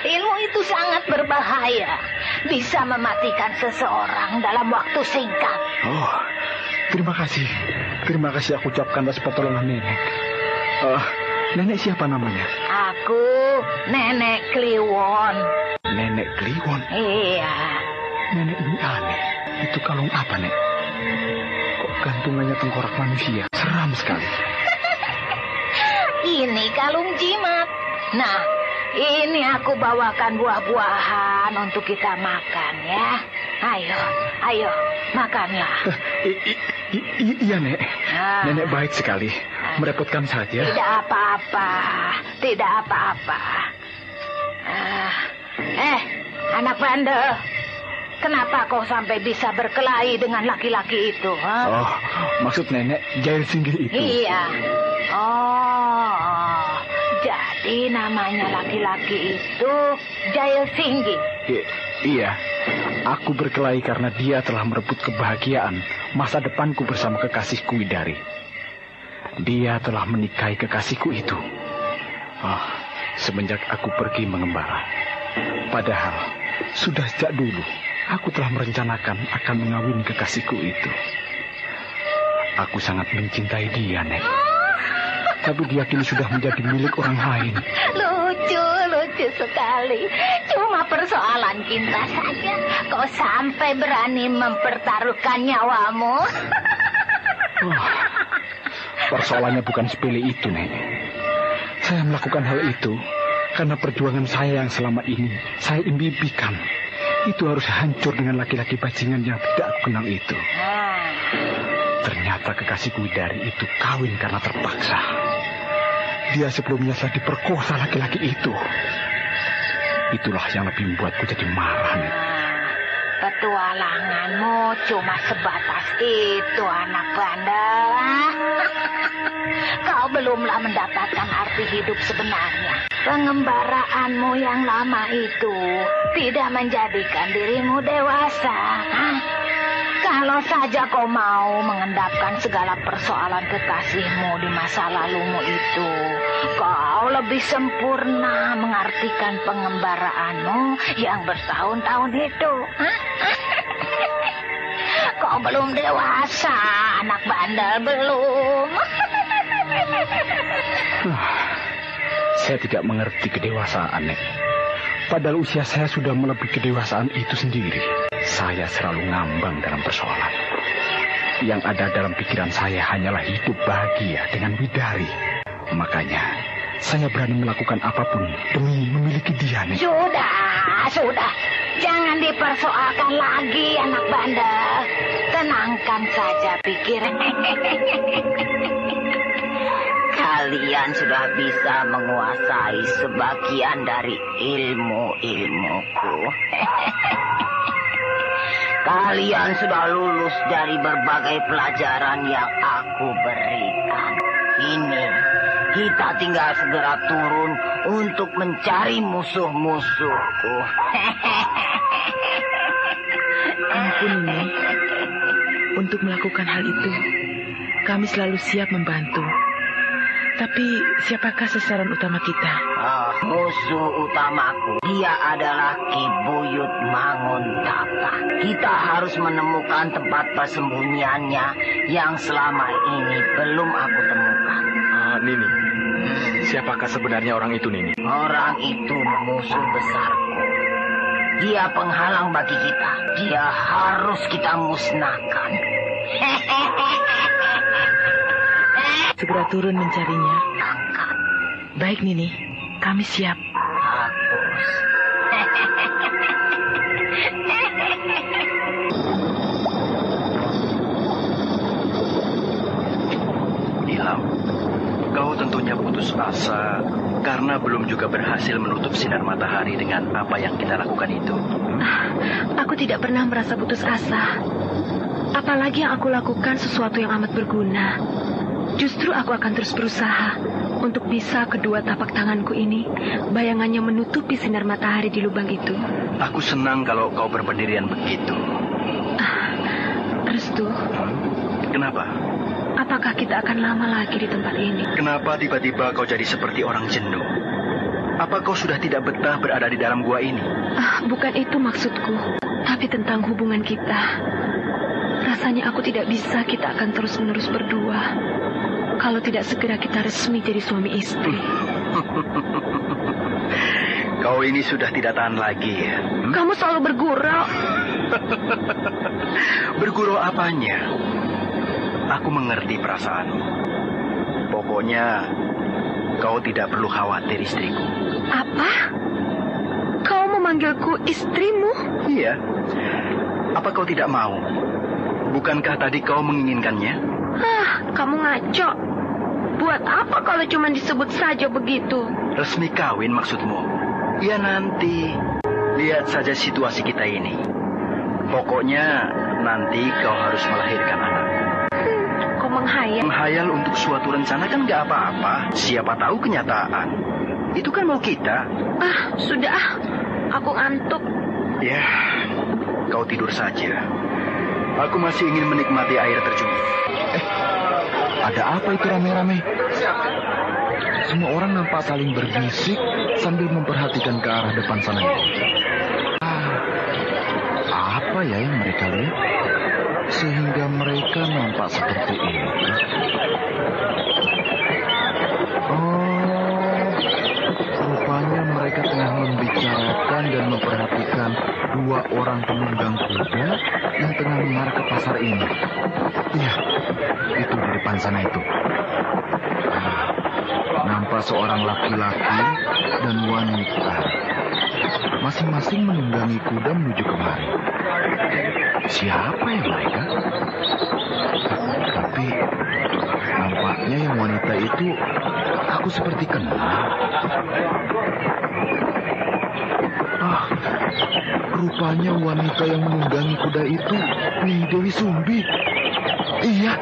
Ilmu itu sangat berbahaya. Bisa mematikan seseorang dalam waktu singkat. Oh, terima kasih. Terima kasih aku ucapkan atas pertolongan Nenek. Nenek siapa namanya? Aku Nenek Kliwon. Nenek Kliwon? Iya. Nenek ini aneh. Itu kalung apa, Nek? Kok gantungannya tengkorak manusia? Seram sekali. Ini kalung jimat. Nah, ini aku bawakan buah-buahan untuk kita makan ya. Ayo, makanlah. Iya, Nek. Nenek baik sekali. Merepotkan saja. Tidak apa-apa. Anak bandel. Kenapa kau sampai bisa berkelahi dengan laki-laki itu? Huh? Oh, maksud Nenek Jail Singgih itu? Iya. Oh, jadi namanya laki-laki itu Jail Singgih. Iya. Aku berkelahi karena dia telah merebut kebahagiaan masa depanku bersama kekasihku Widari. Dia telah menikahi kekasihku itu. Semenjak aku pergi mengembara. Padahal sudah sejak dulu aku telah merencanakan akan mengawini kekasihku itu. Aku sangat mencintai dia, Nek. Tapi dia kini sudah menjadi milik orang lain. Lucu sekali. Cuma persoalan cinta saja. Kau sampai berani mempertaruhkan nyawamu. Persoalannya bukan sepele itu, Nek. Saya melakukan hal itu karena perjuangan saya yang selama ini saya impikan. Itu harus hancur dengan laki-laki bajingan yang tidak aku kenal itu. Ternyata kekasihku Widari itu kawin karena terpaksa. Dia sebelumnya sudah diperkosa laki-laki itu. Itulah yang lebih membuatku jadi marah, Nek. Petualanganmu cuma sebatas itu, anak bandel. Kau belumlah mendapatkan arti hidup sebenarnya. Pengembaraanmu yang lama itu tidak menjadikan dirimu dewasa. Kalau saja kau mau mengendapkan segala persoalan kekasihmu di masa lalumu itu, kau lebih sempurna mengartikan pengembaraanmu yang bertahun-tahun itu. Kau belum dewasa, anak bandel, belum. Saya tidak mengerti kedewasaan, Nek. Padahal usia saya sudah melebihi kedewasaan itu sendiri. Saya selalu ngambang dalam persoalan. Yang ada dalam pikiran saya hanyalah hidup bahagia dengan Widari. Makanya, saya berani melakukan apapun demi memiliki dia, Nek. Sudah. Jangan dipersoalkan lagi, anak bandel. Tenangkan saja pikiran. Kalian sudah bisa menguasai sebagian dari ilmu-ilmuku. Kalian sudah lulus dari berbagai pelajaran yang aku berikan. Ini, kita tinggal segera turun untuk mencari musuh-musuhku. Ampun, Nini. Untuk melakukan hal itu, kami selalu siap membantu. Tapi siapakah sasaran utama kita? Musuh utamaku, dia adalah Ki Buyut Manguntaka. Kita harus menemukan tempat persembunyiannya yang selama ini belum aku temukan. Nini, siapakah sebenarnya orang itu, Nini? Orang itu musuh besarku. Dia penghalang bagi kita. Dia harus kita musnahkan. Segera turun mencarinya. Angkat. Baik, Nini. Kami siap. Bagus. Ilham, kau tentunya putus asa karena belum juga berhasil menutup sinar matahari dengan apa yang kita lakukan itu. Aku tidak pernah merasa putus asa. Apalagi yang aku lakukan sesuatu yang amat berguna. Justru aku akan terus berusaha untuk bisa kedua tapak tanganku ini bayangannya menutupi sinar matahari di lubang itu. Aku senang kalau kau berpendirian begitu. Restu, Kenapa? Apakah kita akan lama lagi di tempat ini? Kenapa tiba-tiba kau jadi seperti orang jenuh? Apa kau sudah tidak betah berada di dalam gua ini? Bukan itu maksudku, tapi tentang hubungan kita. Rasanya aku tidak bisa kita akan terus-menerus berdua. Kalau tidak segera kita resmi jadi suami istri. Kau ini sudah tidak tahan lagi ya? Kamu selalu bergurau. Bergurau apanya? Aku mengerti perasaanmu. Pokoknya kau tidak perlu khawatir, istriku. Apa? Kau memanggilku istrimu? Iya. Apa kau tidak mau? Bukankah tadi kau menginginkannya? Kamu ngaco. Buat apa kalau cuma disebut saja begitu? Resmi kawin maksudmu? Ya nanti. Lihat saja situasi kita ini. Pokoknya nanti kau harus melahirkan anak. Kau menghayal? Menghayal untuk suatu rencana kan gak apa-apa. Siapa tahu kenyataan. Itu kan mau kita. Sudah. Aku ngantuk. Ya, kau tidur saja. Aku masih ingin menikmati air terjun. Ada apa itu rame-rame? Semua orang nampak saling berbisik sambil memperhatikan ke arah depan sana. Apa ya yang mereka lihat? Sehingga mereka nampak seperti ini. Rupanya mereka tengah membicarakan dan memperhatikan dua orang penunggang kuda yang tengah mengarah ke pasar ini. Iya, itu di depan sana itu. Nampak seorang laki-laki dan wanita. Masing-masing menunggangi kuda menuju kemari. Siapa ya mereka? Tapi nampaknya yang wanita itu aku seperti kenal. Rupanya wanita yang menunggangi kuda itu Nyai Dewi Sumbi. Iya,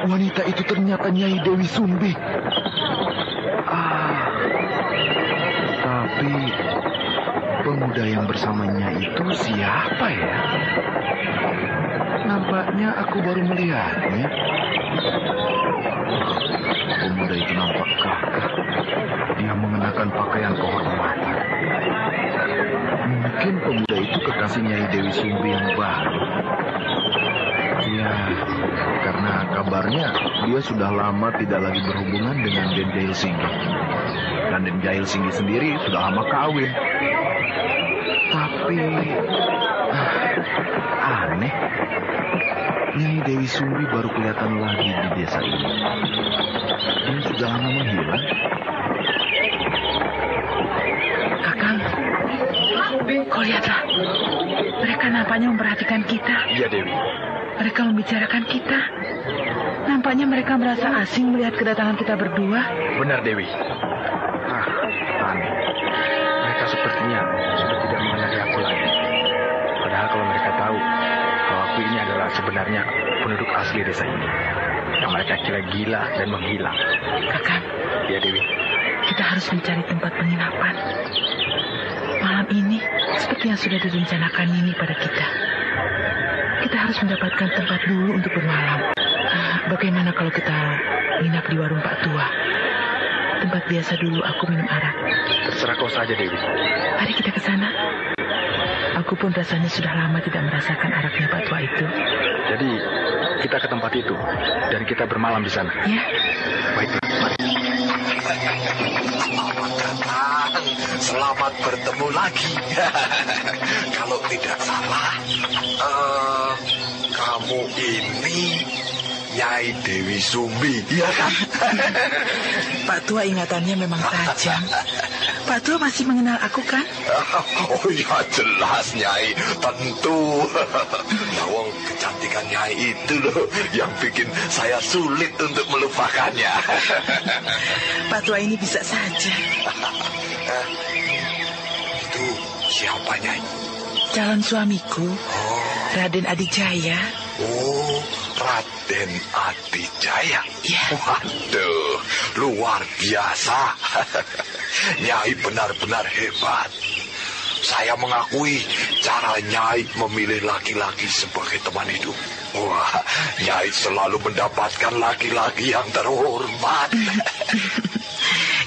wanita itu ternyata Nyai Dewi Sumbi. Tapi pemuda yang bersamanya itu siapa ya? Nampaknya aku baru melihatnya. Pemuda itu nampak gagah. Dia mengenakan pakaian kehormatan. Mungkin pemuda itu kekasih Nyai Dewi Sumbi yang baru. Ya, karena kabarnya dia sudah lama tidak lagi berhubungan dengan Den Jail Singgi. Dan Den Jail Singgi sendiri sudah lama kawin. Tapi aneh, Nyai Dewi Sumbi baru kelihatan lagi di desa ini. Dia sudah lama menghilang. Kakang, kau lihatlah. Mereka nampaknya memperhatikan kita. Iya, Dewi. Mereka membicarakan kita. Nampaknya mereka merasa asing melihat kedatangan kita berdua. Benar, Dewi. Aneh. Mereka sepertinya sudah tidak mengenali aku lagi. Padahal kalau mereka tahu bahwa aku ini adalah sebenarnya penduduk asli desa ini, yang mereka kira gila dan menghilang. Kakang. Ya, Dewi. Kita harus mencari tempat penginapan. Malam ini, seperti yang sudah direncanakan Nini pada kita. Kita harus mendapatkan tempat dulu untuk bermalam. Bagaimana kalau kita nginap di warung Pak Tua? Tempat biasa dulu aku minum arak. Terserah kau saja, Dewi. Mari kita ke sana. Aku pun rasanya sudah lama tidak merasakan araknya Pak Tua itu. Jadi, kita ke tempat itu dan kita bermalam di sana. Ya. Baiklah, mari. Selamat bertemu lagi. Kalau tidak salah, kamu ini Nyai Dewi Sumbi, iya kan? Pak Tua ingatannya memang tajam. Pak Tua masih mengenal aku kan? Oh ya jelas Nyai, tentu. Nawang kecantikan Nyai itu loh yang bikin saya sulit untuk melupakannya. Pak Tua ini bisa saja. Itu siapa Nyai? Calon suamiku, Raden Adijaya. Oh, Raden Adijaya. Ya. Waduh, luar biasa. Nyai benar-benar hebat. Saya mengakui cara Nyai memilih laki-laki sebagai teman hidup. Wah, Nyai selalu mendapatkan laki-laki yang terhormat.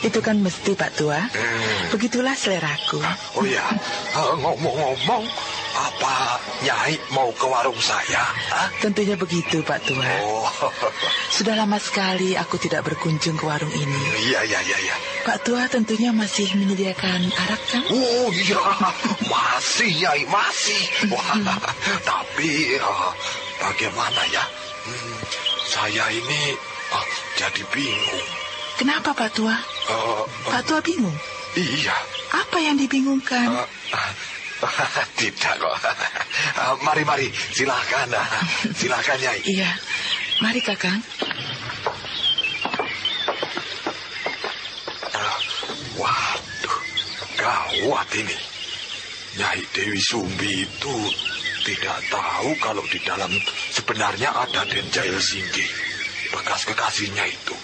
Itu kan mesti, Pak Tua. Begitulah seleraku. Oh ya, ngomong-ngomong, apa Nyai mau ke warung saya? Tentunya begitu, Pak Tua. Oh. Sudah lama sekali aku tidak berkunjung ke warung ini. Iya. Pak Tua tentunya masih menyediakan arak kan? Oh iya, masih Nyai, masih. Wah, tapi bagaimana ya? Saya ini jadi bingung. Kenapa, Pak Tua? Pak Tua bingung? Iya. Apa yang dibingungkan? Tidak kok. Mari, silakan. Silakan, Nyai. Iya, mari Kakang. Waduh, gawat ini. Nyai Dewi Sumbi itu tidak tahu kalau di dalam sebenarnya ada Den Jail Singgi, bekas kekasihnya itu.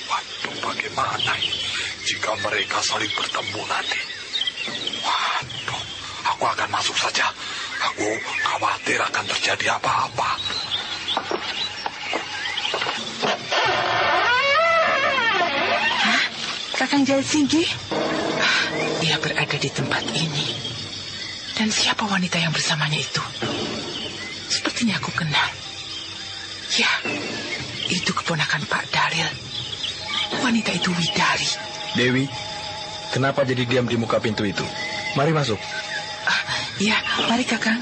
Waduh, bagaimana ini jika mereka saling bertemu nanti? Waduh, aku akan masuk saja. Aku khawatir akan terjadi apa-apa. Hah? Kakang Jail Singgi? Dia berada di tempat ini. Dan siapa wanita yang bersamanya itu? Sepertinya aku kenal. Ya, itu keponakan Pak Dalil. Wanita itu Widari. Dewi, kenapa jadi diam di muka pintu itu? Mari masuk. Iya, mari Kakang.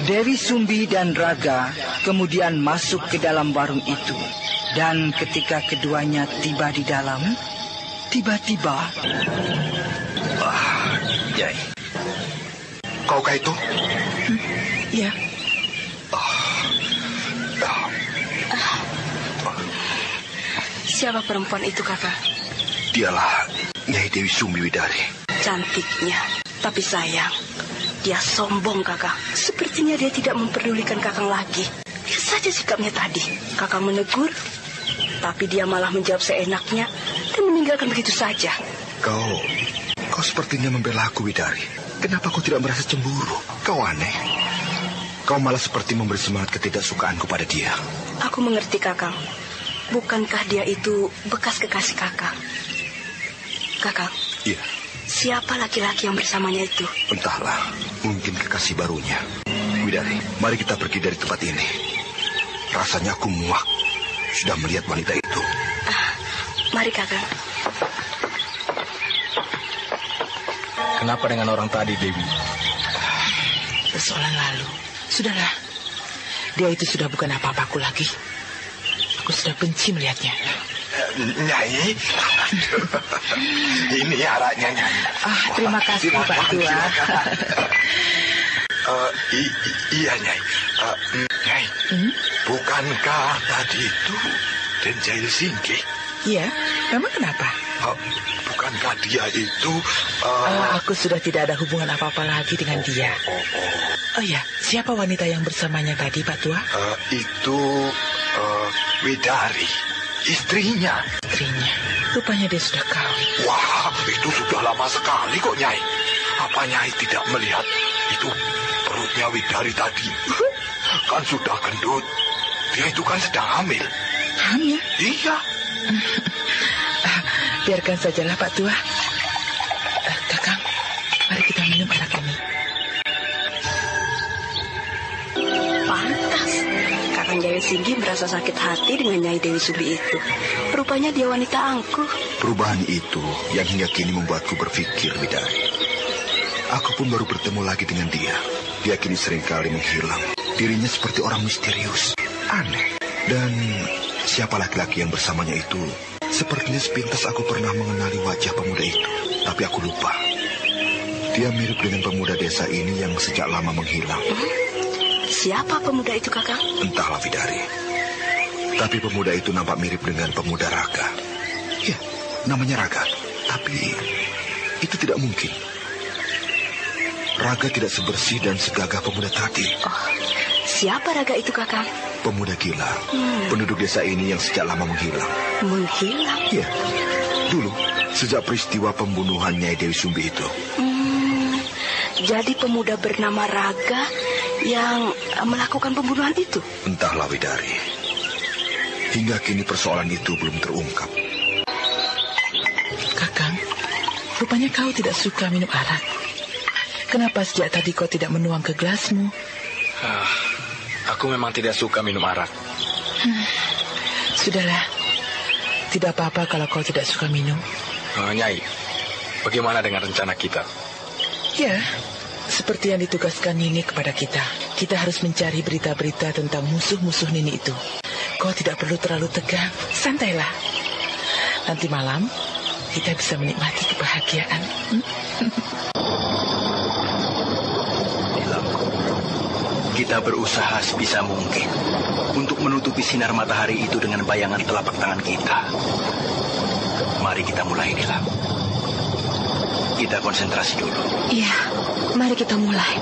Dewi Sumbi dan Raga kemudian masuk ke dalam warung itu. Dan ketika keduanya tiba di dalam, tiba-tiba... Nyai, kaukah itu? Iya. Siapa perempuan itu, Kakak? Dialah Nyai Dewi Sumbi Widari. Cantiknya, tapi sayang, dia sombong, Kakak. Sepertinya dia tidak memperdulikan Kakang lagi. Lihat saja sikapnya tadi. Kakang menegur, tapi dia malah menjawab seenaknya dan meninggalkan begitu saja. Kau sepertinya membela aku, Widari. Kenapa kau tidak merasa cemburu? Kau aneh. Kau malah seperti memberi semangat ketidaksukaanku pada dia. Aku mengerti, Kakang. Bukankah dia itu bekas kekasih Kakang? Kakang? Iya. Siapa laki-laki yang bersamanya itu? Entahlah, mungkin kekasih barunya. Widari, mari kita pergi dari tempat ini. Rasanya aku muak sudah melihat wanita itu. Mari, Kakang. Kenapa dengan orang tadi, Dewi? Persoalan lalu. Sudahlah. Dia itu sudah bukan apa-apaku lagi. Aku sudah benci melihatnya. Nyai, ini araknya, Nyai. Terima kasih, Pak Tua. Iya, Nyai. Nyai, bukankah tadi itu Den Jail Singgi? Iya, memang kenapa? Bukankah dia itu... Aku sudah tidak ada hubungan apa-apa lagi dengan dia. Oh ya, siapa wanita yang bersamanya tadi, Pak Tua? Itu Widari, istrinya. Istrinya? Rupanya dia sudah kawin. Wah, itu sudah lama sekali kok, Nyai. Apa Nyai tidak melihat itu perutnya Widari tadi? Kan sudah gendut. Dia itu kan sedang hamil. Hamil? Iya. Biarkan sajalah, Pak Tua. Kakang, mari kita minum arak ini. Pantas. Kakang Jail Singgi merasa sakit hati dengan Nyai Dewi Sumbi itu. Rupanya dia wanita angkuh. Perubahan itu yang hingga kini membuatku berpikir, Widari. Aku pun baru bertemu lagi dengan dia. Dia kini seringkali menghilang. Dirinya seperti orang misterius. Aneh. Dan siapa laki-laki yang bersamanya itu? Sepertinya sepintas aku pernah mengenali wajah pemuda itu. Tapi aku lupa. Dia mirip dengan pemuda desa ini yang sejak lama menghilang. Siapa pemuda itu, Kakang? Entahlah, Widari. Tapi pemuda itu nampak mirip dengan pemuda Raga. Ya, namanya Raga. Tapi itu tidak mungkin. Raga tidak sebersih dan segagah pemuda tadi. Siapa Raga itu, Kakang? Pemuda gila. Penduduk desa ini yang sejak lama menghilang. Menghilang? Iya. Dulu, sejak peristiwa pembunuhan Nyai Dewi Sumbi itu. Jadi pemuda bernama Raga yang melakukan pembunuhan itu? Entahlah, Widari. Hingga kini persoalan itu belum terungkap. Kakang, rupanya kau tidak suka minum arak. Kenapa sejak tadi kau tidak menuang ke gelasmu? Aku memang tidak suka minum arak. Sudahlah, tidak apa-apa kalau kau tidak suka minum. Nyai, bagaimana dengan rencana kita? Ya, seperti yang ditugaskan Nini kepada kita. Kita harus mencari berita-berita tentang musuh-musuh Nini itu. Kau tidak perlu terlalu tegang, santailah. Nanti malam, kita bisa menikmati kebahagiaan. Kita berusaha sebisa mungkin untuk menutupi sinar matahari itu dengan bayangan telapak tangan kita. Mari kita mulai, Nilam. Kita konsentrasi dulu. Iya, mari kita mulai.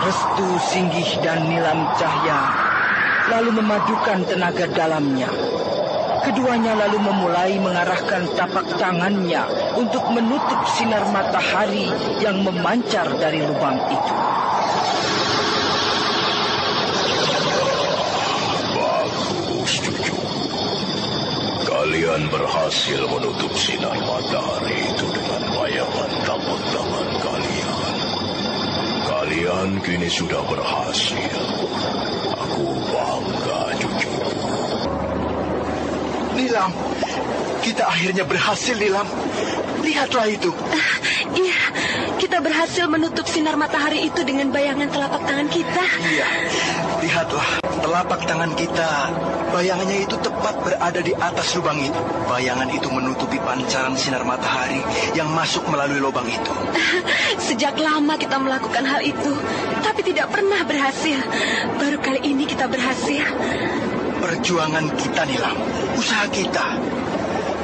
Restu Singgih dan Nilam Cahya lalu memadukan tenaga dalamnya. Keduanya lalu memulai mengarahkan tapak tangannya untuk menutup sinar matahari yang memancar dari lubang itu. Bagus, cucu. Kalian berhasil menutup sinar matahari itu dengan bayangan tapak tangan kalian. Kalian kini sudah berhasil. Aku bangga, cucu. Nilam, kita akhirnya berhasil, Nilam. Lihatlah itu. Iya, kita berhasil menutup sinar matahari itu dengan bayangan telapak tangan kita. Iya, lihatlah. Telapak tangan kita, bayangannya itu tepat berada di atas lubang itu. Bayangan itu menutupi pancaran sinar matahari yang masuk melalui lubang itu. Sejak lama kita melakukan hal itu, tapi tidak pernah berhasil. Baru kali ini kita berhasil. Perjuangan kita, Nilam. Usaha kita.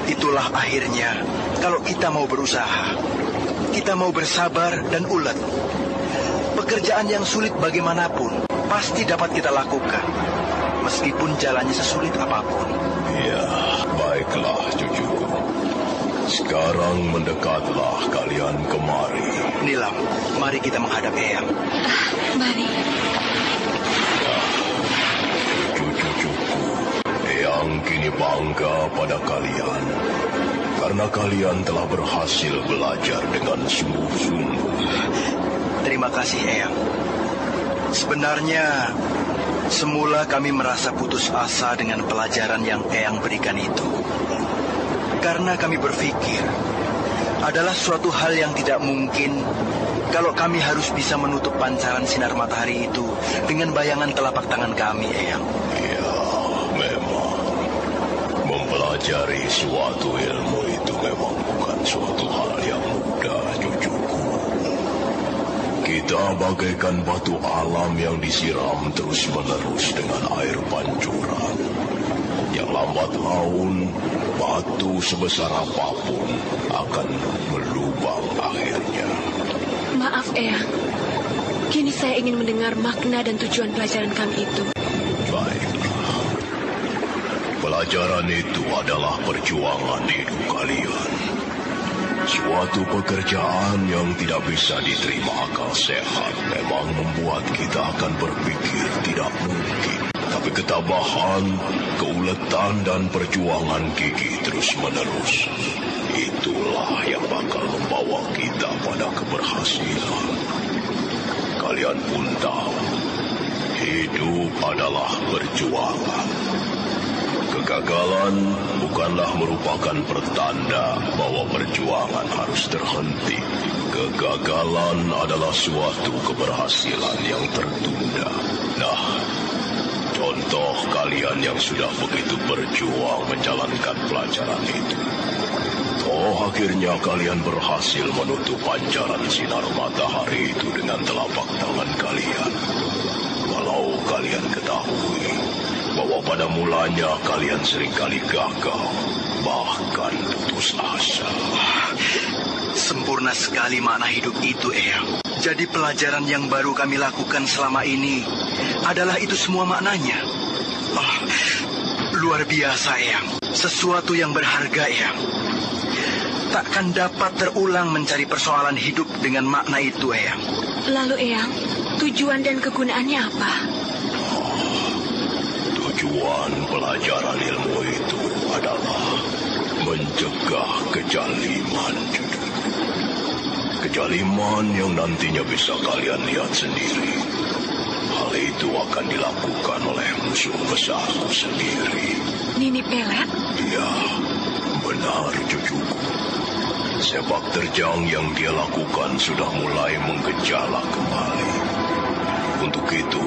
Itulah akhirnya kalau kita mau berusaha. Kita mau bersabar dan ulet. Pekerjaan yang sulit bagaimanapun pasti dapat kita lakukan. Meskipun jalannya sesulit apapun. Ya, baiklah, cucuku. Sekarang mendekatlah kalian kemari. Nilam, mari kita menghadap Eyang. Mari. Cucu-cucuku, Eyang kini bangga pada kalian. Karena kalian telah berhasil belajar dengan sungguh-sungguh. Terima kasih, Eyang. Sebenarnya, semula kami merasa putus asa dengan pelajaran yang Eyang berikan itu. Karena kami berpikir, adalah suatu hal yang tidak mungkin kalau kami harus bisa menutup pancaran sinar matahari itu dengan bayangan telapak tangan kami, Eyang. Ya, memang. Mempelajari suatu ilmu itu memang bukan suatu hal yang mudah, cucuku. Kita bagaikan batu alam yang disiram terus-menerus dengan air pancuran. Yang lambat laun, batu sebesar apapun akan melubang akhirnya. Maaf, Eyang. Kini saya ingin mendengar makna dan tujuan pelajaran kami itu. Baiklah. Pelajaran itu adalah perjuangan hidup kalian. Suatu pekerjaan yang tidak bisa diterima akal sehat memang membuat kita akan berpikir tidak mungkin. Tapi ketabahan, keuletan, dan perjuangan gigih terus-menerus, itulah yang bakal membawa kita pada keberhasilan. Kalian pun tahu, hidup adalah perjuangan. Kegagalan bukanlah merupakan pertanda bahwa perjuangan harus terhenti. Kegagalan adalah suatu keberhasilan yang tertunda. Nah, contoh kalian yang sudah begitu berjuang menjalankan pelajaran itu. Akhirnya kalian berhasil menutup pancaran sinar matahari itu dengan telapak tangan kalian. Walau kalian ketahui bahwa pada mulanya kalian seringkali gagal, bahkan putus asa. Sempurna sekali makna hidup itu, Eyang. Jadi pelajaran yang baru kami lakukan selama ini adalah itu semua maknanya. Luar biasa, Eyang. Sesuatu yang berharga, Eyang. Takkan dapat terulang mencari persoalan hidup dengan makna itu, Eyang. Lalu, Eyang, tujuan dan kegunaannya apa? Tujuan pelajaran ilmu itu adalah mencegah kejaliman, cucu. Kejaliman yang nantinya bisa kalian lihat sendiri. Hal itu akan dilakukan oleh musuh besarku sendiri. Nini Pelet? Ya, benar, cucuku. Sepak terjang yang dia lakukan sudah mulai menggejala kembali. Untuk itu,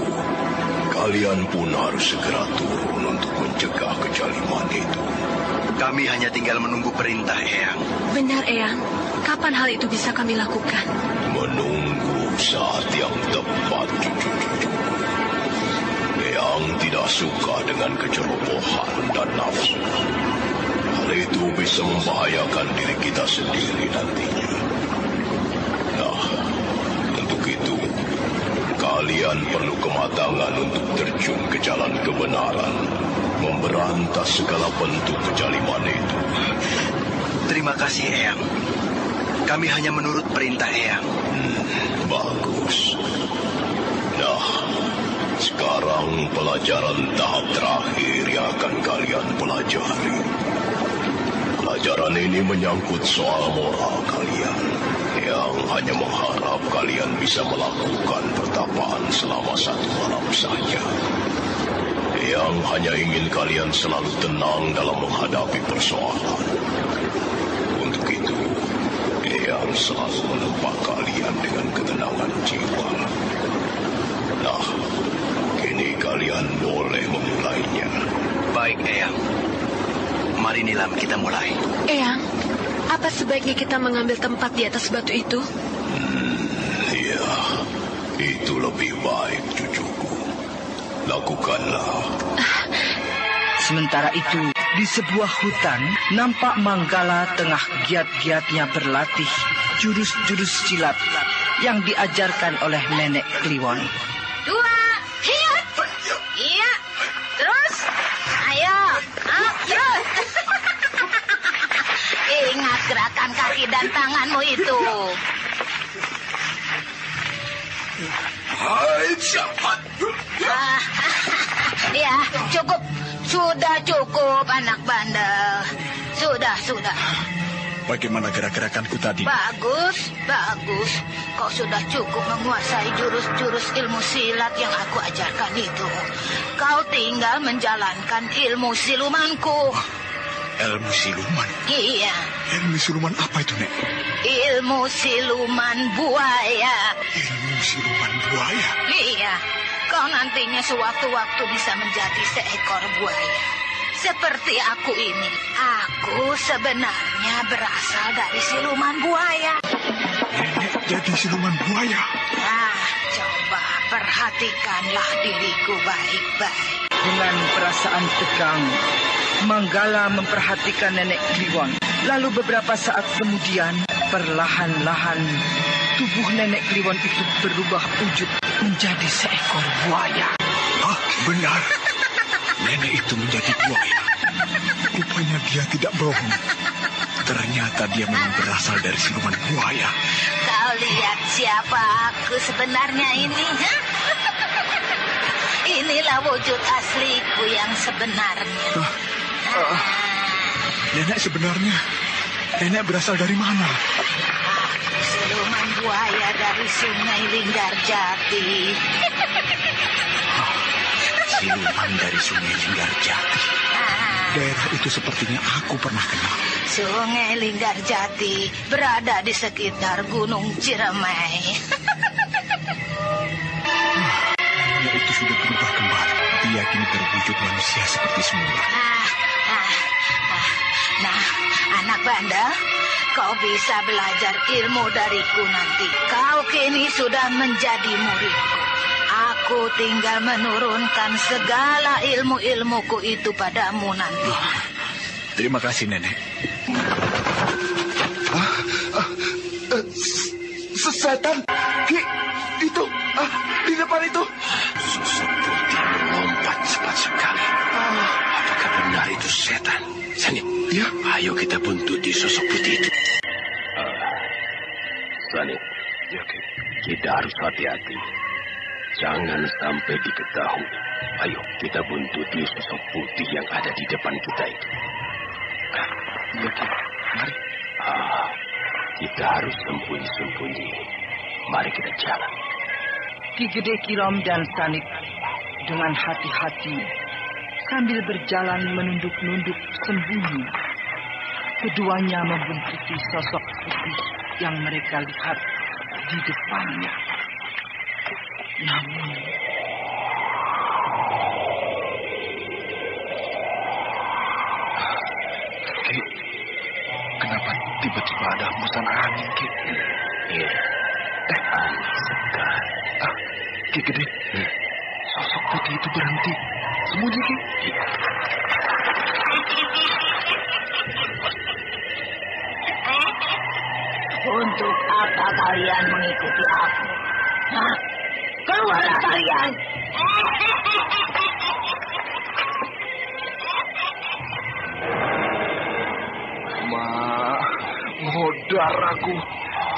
kalian pun harus segera turun untuk mencegah kejaliman itu. Kami hanya tinggal menunggu perintah, Eyang. Benar, Eyang. Kapan hal itu bisa kami lakukan? Menunggu saat yang tepat, cucu-cucu. Eyang tidak suka dengan kecerobohan dan nafsu. Hal itu bisa membahayakan diri kita sendiri nantinya. Nah, untuk itu, kalian perlu kematangan untuk terjun ke jalan kebenaran, memberantas segala bentuk kejaliman itu. Terima kasih, Eyang. Kami hanya menurut perintah Eyang. Bagus. Nah, sekarang pelajaran tahap terakhir yang akan kalian pelajari. Pelajaran ini menyangkut soal moral kalian, yang hanya mengharap kalian bisa melakukan pertapaan selama 1 malam saja. Yang hanya ingin kalian selalu tenang dalam menghadapi persoalan. Untuk itu, yang selalu menempa kalian dengan ketenangan jiwa. Nah, kini kalian boleh memulainya. Baik, Eyang. Mari Nilam, kita mulai. Eyang, apa sebaiknya kita mengambil tempat di atas batu itu? Iya, itu lebih baik, cucuku. Lakukanlah. Sementara itu, di sebuah hutan, nampak Manggala tengah giat-giatnya berlatih jurus-jurus silat yang diajarkan oleh Nenek Kliwon. 2, hiat. Iya. Terus. Ayo. Terus. Ingat gerakan kaki dan tanganmu itu. Hai, cepat. Ya, cukup. Sudah cukup, anak bandel. Sudah. Bagaimana gerak-gerakanku tadi? Bagus. Kau sudah cukup menguasai jurus-jurus ilmu silat yang aku ajarkan itu. Kau tinggal menjalankan ilmu silumanku. Ilmu siluman? Iya. Ilmu siluman apa itu, Nek? Ilmu siluman buaya. Ilmu siluman buaya? Iya. Kau nantinya sewaktu-waktu bisa menjadi seekor buaya. Seperti aku ini. Aku sebenarnya berasal dari siluman buaya. Nenek jadi siluman buaya? Nah, coba perhatikanlah diriku baik-baik. Dengan perasaan tegang, Manggala memperhatikan Nenek Kliwon. Lalu beberapa saat kemudian, perlahan-lahan tubuh Nenek Kliwon itu berubah wujud menjadi seekor buaya. Ah, benar. Nenek itu menjadi buaya. Rupanya dia tidak bohong. Ternyata dia memang berasal dari siluman buaya. Kau lihat siapa aku sebenarnya ini? Inilah wujud asliku yang sebenarnya. Nenek sebenarnya, nenek berasal dari mana? Siluman buaya dari Sungai Linggarjati. Siluman dari Sungai Linggarjati. Daerah itu sepertinya aku pernah kenal. Sungai Linggarjati berada di sekitar Gunung Ciremai. Nenek itu sudah berubah kembali. Dia kini berwujud manusia seperti semula. Nah, anak bandel, kau bisa belajar ilmu dariku nanti. Kau kini sudah menjadi muridku. Aku tinggal menurunkan segala ilmu-ilmuku itu padamu nanti. Terima kasih, Nenek. Setan, itu, di depan itu. Seperti melompat cepat sekali. Apakah benar Setan, Sanit. Ya, ayo kita buntuti sosok putih itu. Sanit, ya, kita harus hati-hati. Jangan sampai diketahui. Ayo kita buntuti sosok putih yang ada di depan kita itu. Ya, Ki. Mari. Kita harus sembunyi-sembunyi. Mari kita jalan. Ki Gede Kirom dan Sanit dengan hati-hati sambil berjalan menunduk-nunduk sembunyi. Keduanya membuntuti sosok putih yang mereka lihat di depannya. Namun Ki, kenapa tiba-tiba ada hembusan angin, Ki? Iya, aneh sekali. Ki Gede, sosok putih itu berhenti. Sembunyi, Ki. Iya. Untuk apa kalian mengikuti aku? Hah? Keluarlah kalian! Modar aku.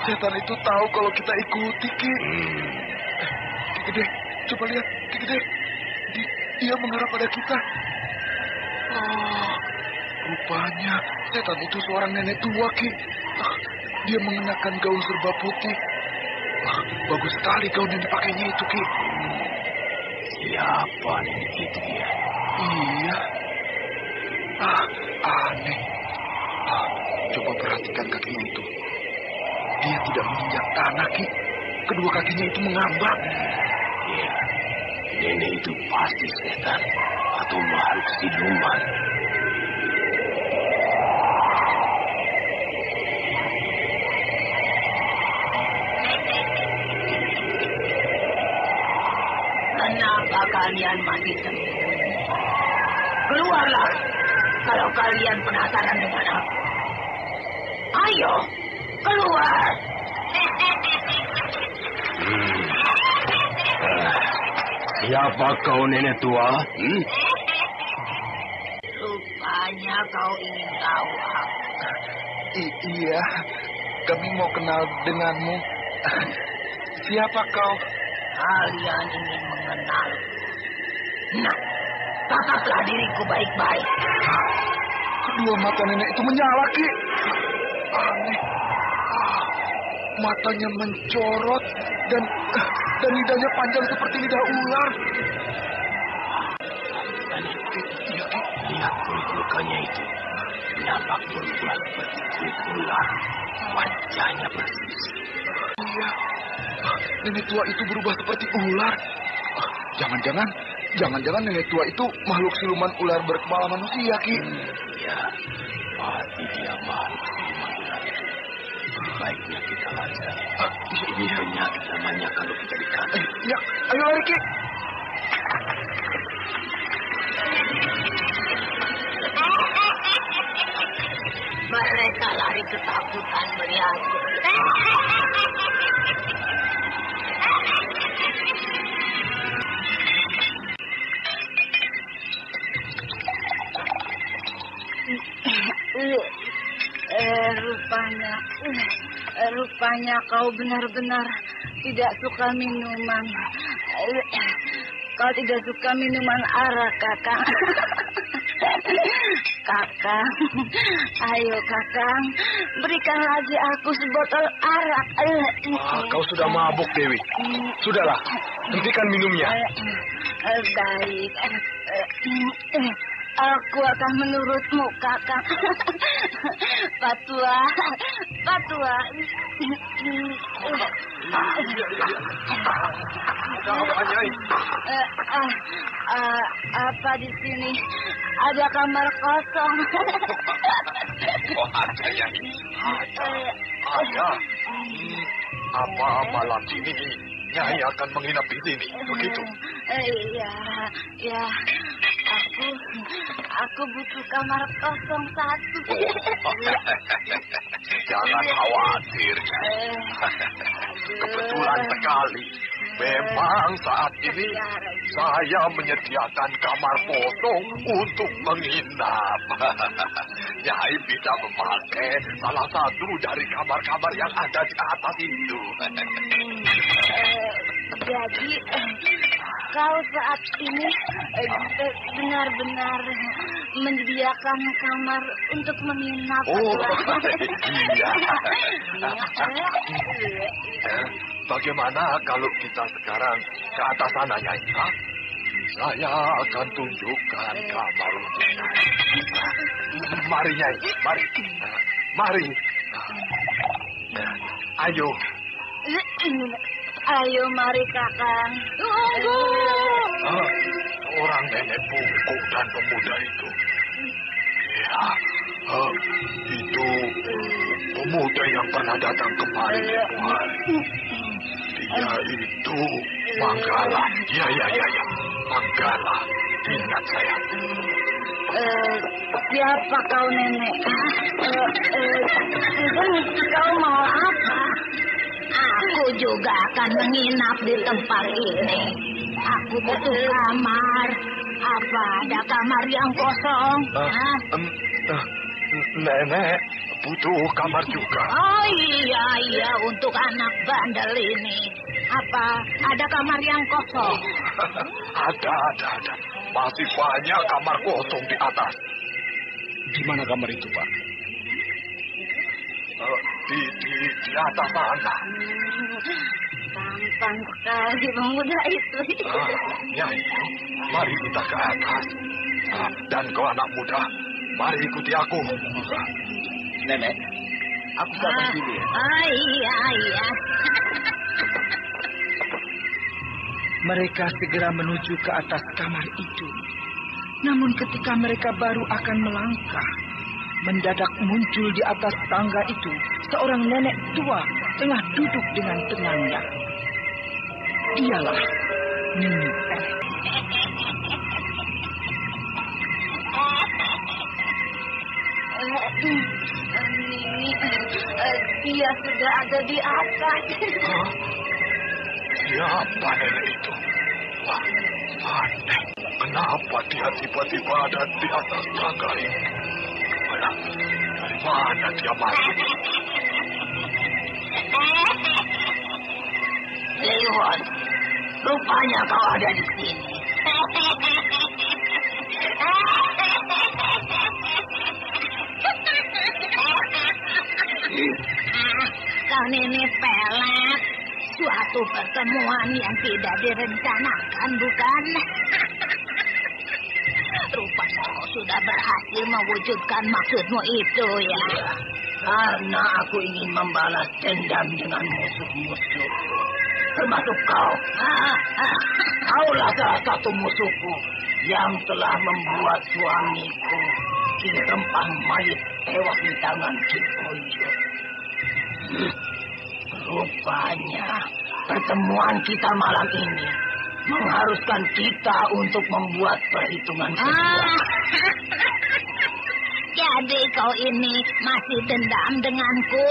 Setan itu tahu kalau kita ikuti, Ki. Ki Gede, coba lihat, Ki Gede. Dia mengarah pada kita. Rupanya setan itu seorang nenek tua, Ki. Dia mengenakan gaun serba putih. Bagus sekali gaun yang dipakainya itu, Ki. Siapa nenek itu ya? Iya. Aneh. Coba perhatikan kakinya itu. Dia tidak menginjak tanah, Ki. Kedua kakinya itu mengambang. Iya. Nenek itu pasti setan atau makhluk siluman. Kenapa kalian masih sembunyi? Keluarlah kalau kalian penasaran dengan aku. Ayo, keluar! Siapa kau nenek tua? Rupanya kau ingin tahu aku. Iya, kami mau kenal denganmu. Siapa kau? Kalian ingin mengenal. Nah, tataplah diriku baik-baik. Kedua mata nenek itu menyala, Ki. Aneh. Matanya mencorot dan lidahnya panjang seperti lidah ular. Lihat kulit lukanya itu. Nampak berubah seperti kulit ular. Wajahnya bersisi. Iya. Nenek tua itu berubah seperti ular. Jangan-jangan nenek tua itu makhluk siluman ular berkepala manusia, Ki. Ya, pasti dia makhluk siluman ular itu. Baiknya kita lacak. Ini penyakit namanya kalau kita dikasih. Ya, ayo lari, Ki. Mereka lari ketakutan melihatku. Rupanya kau benar-benar tidak suka minuman. Kau tidak suka minuman arak, Kakang. Kakang, ayo Kakang, berikan lagi aku sebotol arak. Kau sudah mabuk, Dewi. Sudahlah, hentikan minumnya. Baik. Aku akan menurutmu, Kakang. Patua. Apa di sini? Ada kamar kosong. Oh, ada ya. Ada. Apa malam ini Nyai akan menginap di sini, begitu? Iya. Aku butuh kamar kosong satu. Jangan khawatir. Kebetulan sekali. Memang saat ini saya menyediakan kamar kosong untuk menginap. Nyai bisa memakai salah satu dari kamar-kamar yang ada di atas itu. Jadi, kau saat ini benar-benar menyediakan kamar untuk menginap. Oh, iya. Bagaimana kalau kita sekarang ke atas sana, Nyai? Saya akan tunjukkan kamar untuk Nyai. Mari, Nyai. Mari. Mari. Ayo. Ayo, mari, Kakang. Tunggu. Seorang nenek bungkuk dan pemuda itu. Ya, itu pemuda yang pernah datang kemari tempo hari. Dia itu Manggala. Ya. Manggala. Ingat saya. Siapa kau, Nenek? Kau mau apa? Aku juga akan menginap di tempat ini. Aku butuh kamar. Apa ada kamar yang kosong? Nenek butuh kamar juga. Oh iya, untuk anak bandel ini. Apa ada kamar yang kosong? Ada. Masih banyak kamar kosong di atas. Di mana kamar itu, Pak? Di atas sana. Tampan sekali pemuda itu. Nyai, mari kita ke atas. Dan kau anak muda, mari ikuti aku. Nenek, aku datang dulu ya. Iya. Mereka segera menuju ke atas kamar itu. Namun ketika mereka baru akan melangkah, mendadak muncul di atas tangga itu seorang nenek tua tengah duduk dengan tenangnya. Dialah Nini Pelet. Nini, dia sudah ada di atas. Siapa nenek itu? Wah, aneh. Kenapa dia tiba-tiba ada di atas tangga ini? Dari mana dia masuk? Leon, rupanya kau ada di sini. Kau Nini Pelet, suatu pertemuan yang tidak direncanakan, bukan? Rupanya kau sudah berhasil mewujudkan maksudmu itu, ya? Karena aku ingin membalas dendam dengan musuh-musuh. Termasuk kau. Kaulah salah satu musuhku yang telah membuat suamiku Ki Rempang mayit tewas di tangan Ki Oyo. Rupanya pertemuan kita malam ini mengharuskan kita untuk membuat perhitungan kedua. Jadi kau ini masih dendam denganku?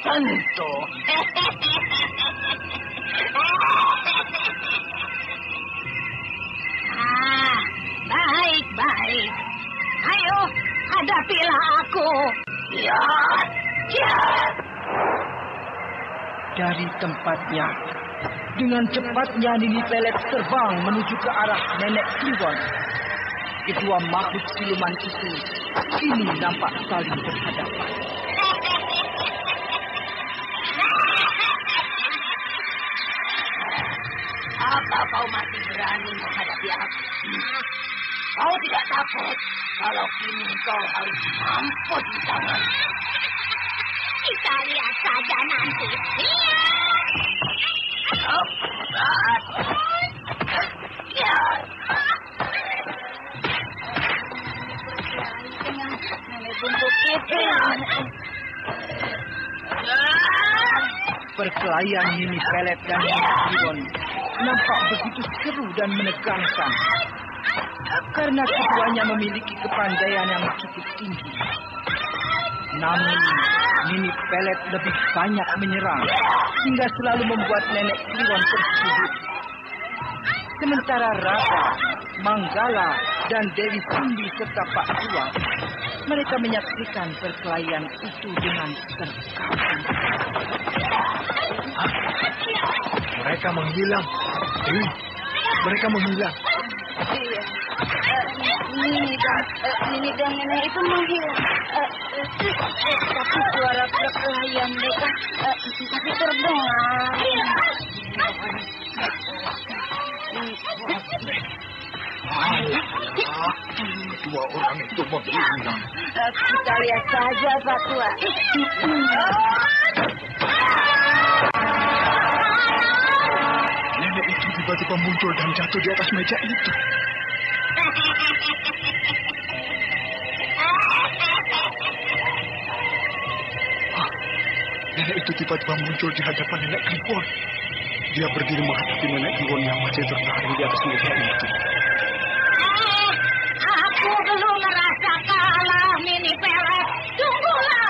Tentu. Baik. Ayo, hadapilah aku. Ya. Dari tempatnya, dengan cepatnya Nini Pelet terbang menuju ke arah Nenek Kliwon. Kedua makhluk siluman itu kini nampak saling berhadapan. Apa kau masih berani menghadapi aku? Kau tidak takut kalau kini kau harus mampus di tangan? Kita lihat saja nanti. Perkelahian Nini Pelet dan Nini Kliwon nampak begitu seru dan menegangkan. Karena keduanya memiliki kepandaian yang cukup tinggi. Namun Nini Pelet lebih banyak menyerang hingga selalu membuat Nenek Kliwon tersudut. Sementara Raka, Manggala, dan Dewi Sumbi serta Pak Tua, mereka menyaksikan perkelahian itu dengan terkagum. Mereka menghilang. Dewi, mereka menghilang. Iya. Nini dan Nenek itu menghilang. Tapi suara perkelahian mereka masih terdengar. Kedua orang itu menghilang. Kita lihat saja, Pak Tua. Nenek itu tiba-tiba muncul dan jatuh di atas meja itu. Nenek itu tiba-tiba muncul di hadapan Nenek Kliwon. Dia berdiri menghadapi Nenek Kliwon yang masih terbaring di atas meja itu. Aku belum merasa kalah, Nini Pelet. Tunggulah.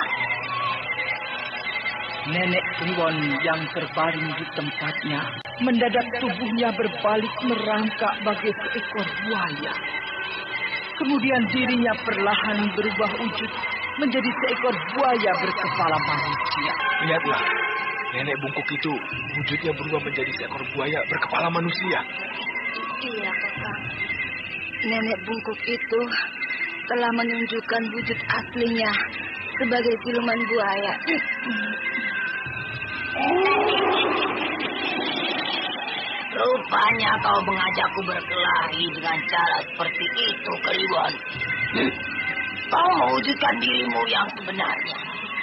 Nenek Kliwon yang terbaring di tempatnya, mendadak tubuhnya berbalik merangkak bagai seekor buaya. Kemudian dirinya perlahan berubah wujud menjadi seekor buaya berkepala manusia. Lihatlah, nenek bungkuk itu wujudnya berubah menjadi seekor buaya berkepala manusia. Iya, Kakak. Nenek bungkuk itu telah menunjukkan wujud aslinya sebagai siluman buaya. Rupanya kau mengajakku berkelahi dengan cara seperti itu, Kliwon. Kau mewujudkan dirimu yang sebenarnya.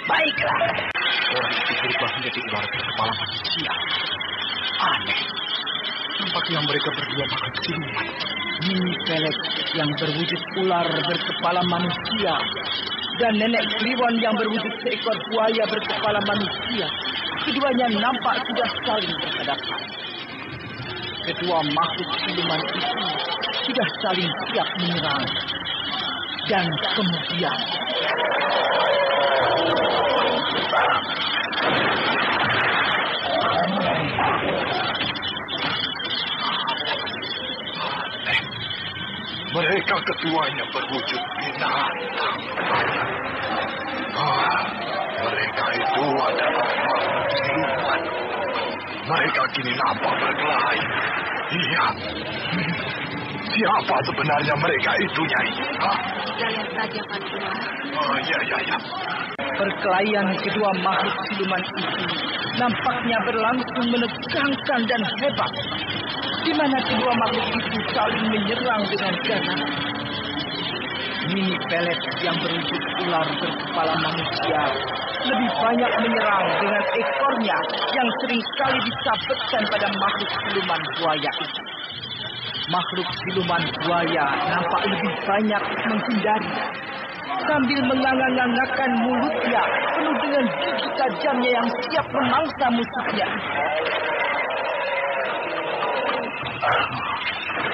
Baiklah. Orang itu berubah menjadi ular berkepala manusia. Aneh. Nampaknya mereka berdua makan siluman. Nini Pelet yang berwujud ular berkepala manusia dan Nenek Kliwon yang berwujud seekor buaya berkepala manusia. Keduanya nampak sudah saling berhadapan. Kedua makhluk siluman itu sudah saling siap menyerang. Dan kemudian mereka keduanya berwujud binatang. Mereka itu adalah makhluk siluman. Mereka kini nampak berkelahi. Iya. Siapa sebenarnya mereka itu, Nyai? Kita lihat saja, Pak Tua. Oh, iya. perkelahian kedua makhluk siluman itu nampaknya berlangsung menegangkan dan hebat, di mana kedua makhluk itu saling menyerang dengan ganas. Nini Pelet yang berwujud ular berkepala manusia lebih banyak menyerang dengan ekornya yang seringkali disabetkan pada makhluk siluman buaya itu. Makhluk siluman buaya nampak lebih banyak menghindari sambil menganga-ngangakan mulutnya penuh dengan gigi tajamnya yang siap memangsa musuhnya.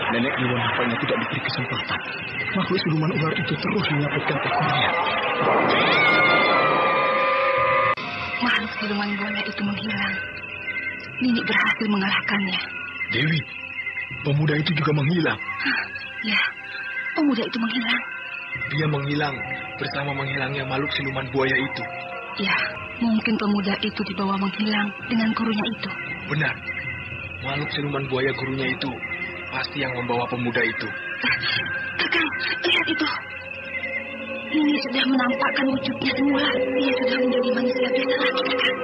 Nenek Kliwon nampaknya tidak diberi kesempatan. Makhluk siluman ular itu terus menyabetkan ekornya. Makhluk siluman buaya itu menghilang. Nini berhasil mengalahkannya. Dewi, pemuda itu juga menghilang. Ya, pemuda itu menghilang. Dia menghilang bersama menghilangnya makhluk siluman buaya itu. Ya, mungkin pemuda itu dibawa menghilang dengan gurunya itu. Benar. Makhluk siluman buaya gurunya itu pasti yang membawa pemuda itu. Kakang, lihat itu. Nini sudah menampakkan wujudnya semula. Dia sudah menjadi manusia biasa lagi, Kakang.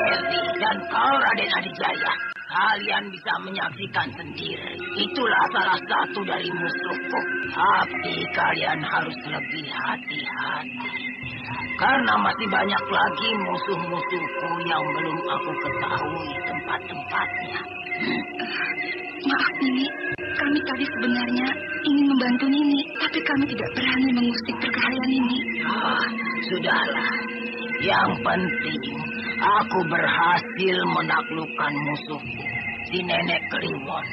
Dewi dan kau, Raden Adijaya, kalian bisa menyaksikan sendiri. Itulah salah satu dari musuhku. Tapi kalian harus lebih hati-hati. Karena masih banyak lagi musuh-musuhku yang belum aku ketahui tempat-tempatnya. Maaf, Nini. Kami tadi sebenarnya ingin membantu Nini, tapi kami tidak berani mengusik perkelahian Nini. Sudahlah. Yang penting, aku berhasil menaklukkan musuhku, si Nenek Kliwon,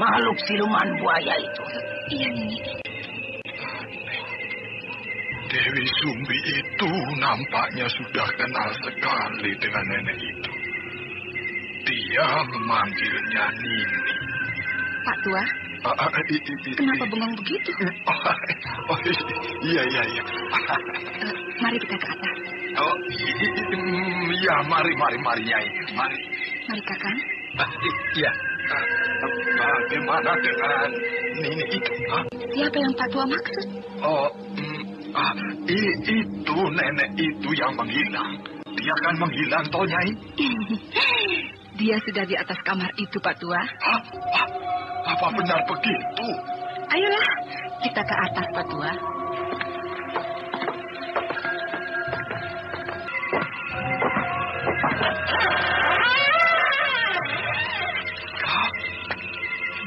makhluk siluman buaya itu. Iya, Nini. Dewi Sumbi itu nampaknya sudah kenal sekali dengan nenek itu. Dia memanggilnya Nini. Pak Tua, kenapa bengong begitu? Iya. Mari kita ke atas. Iya, mari, Nyai. Mari. Mari, Kakang. Iya. Bagaimana dengan Nini itu? Siapa yang Pak Tua maksud? Itu nenek itu yang menghilang. Dia kan menghilang, toh, Nyai? Dia sudah di atas kamar itu, Pak Tua. Apa benar begitu? Ayolah, kita ke atas, Pak Tua.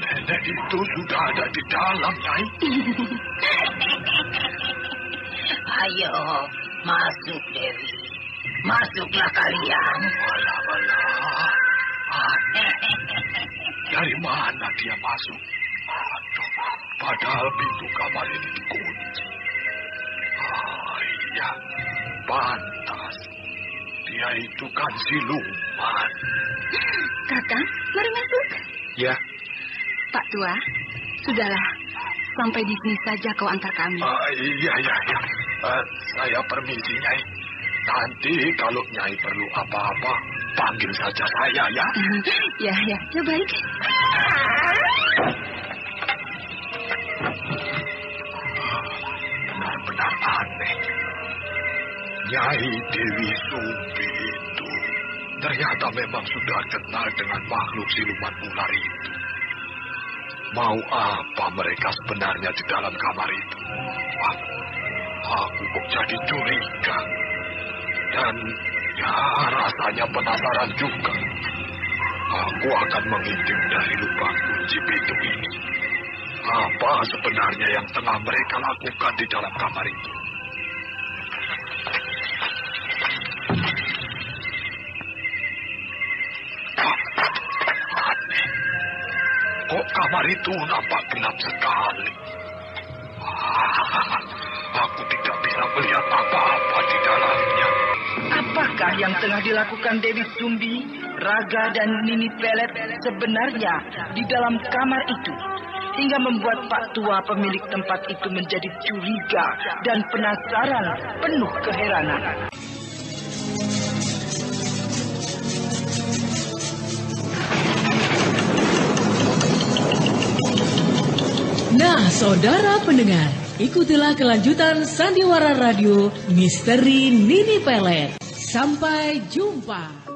Nenek itu sudah ada di dalam, Nyai. Ayo, masuk, Dewi. Masuklah kalian. Walah. Aneh. Dari mana dia masuk? Aduh, padahal pintu kamar ini dikunci. Iya, pantas. Dia itu kan siluman. Kakang, mari masuk. Ya. Pak Tua, sudahlah. Sampai di sini saja kau antar kami. Iya. Saya permisi, Nyai. Nanti kalau Nyai perlu apa-apa, panggil saja saya, ya. Ya, baik. Benar-benar aneh. Nyai Dewi Sumbi itu ternyata memang sudah kenal dengan makhluk siluman ular itu. Mau apa mereka sebenarnya di dalam kamar itu? Aku kok jadi curiga. Dan ya rasanya penasaran juga. Aku akan mengintip dari lubang kunci pintu ini. Apa sebenarnya yang tengah mereka lakukan di dalam kamar itu? Aneh. Kok kamar itu nampak gelap sekali? Aku tidak bisa melihat apa-apa di dalamnya. Apakah yang tengah dilakukan Dewi Sumbi, Raga, dan Nini Pelet sebenarnya di dalam kamar itu? Hingga membuat Pak Tua pemilik tempat itu menjadi curiga dan penasaran penuh keheranan. Nah, saudara pendengar, ikutilah kelanjutan Sandiwara Radio Misteri Nini Pelet. Sampai jumpa.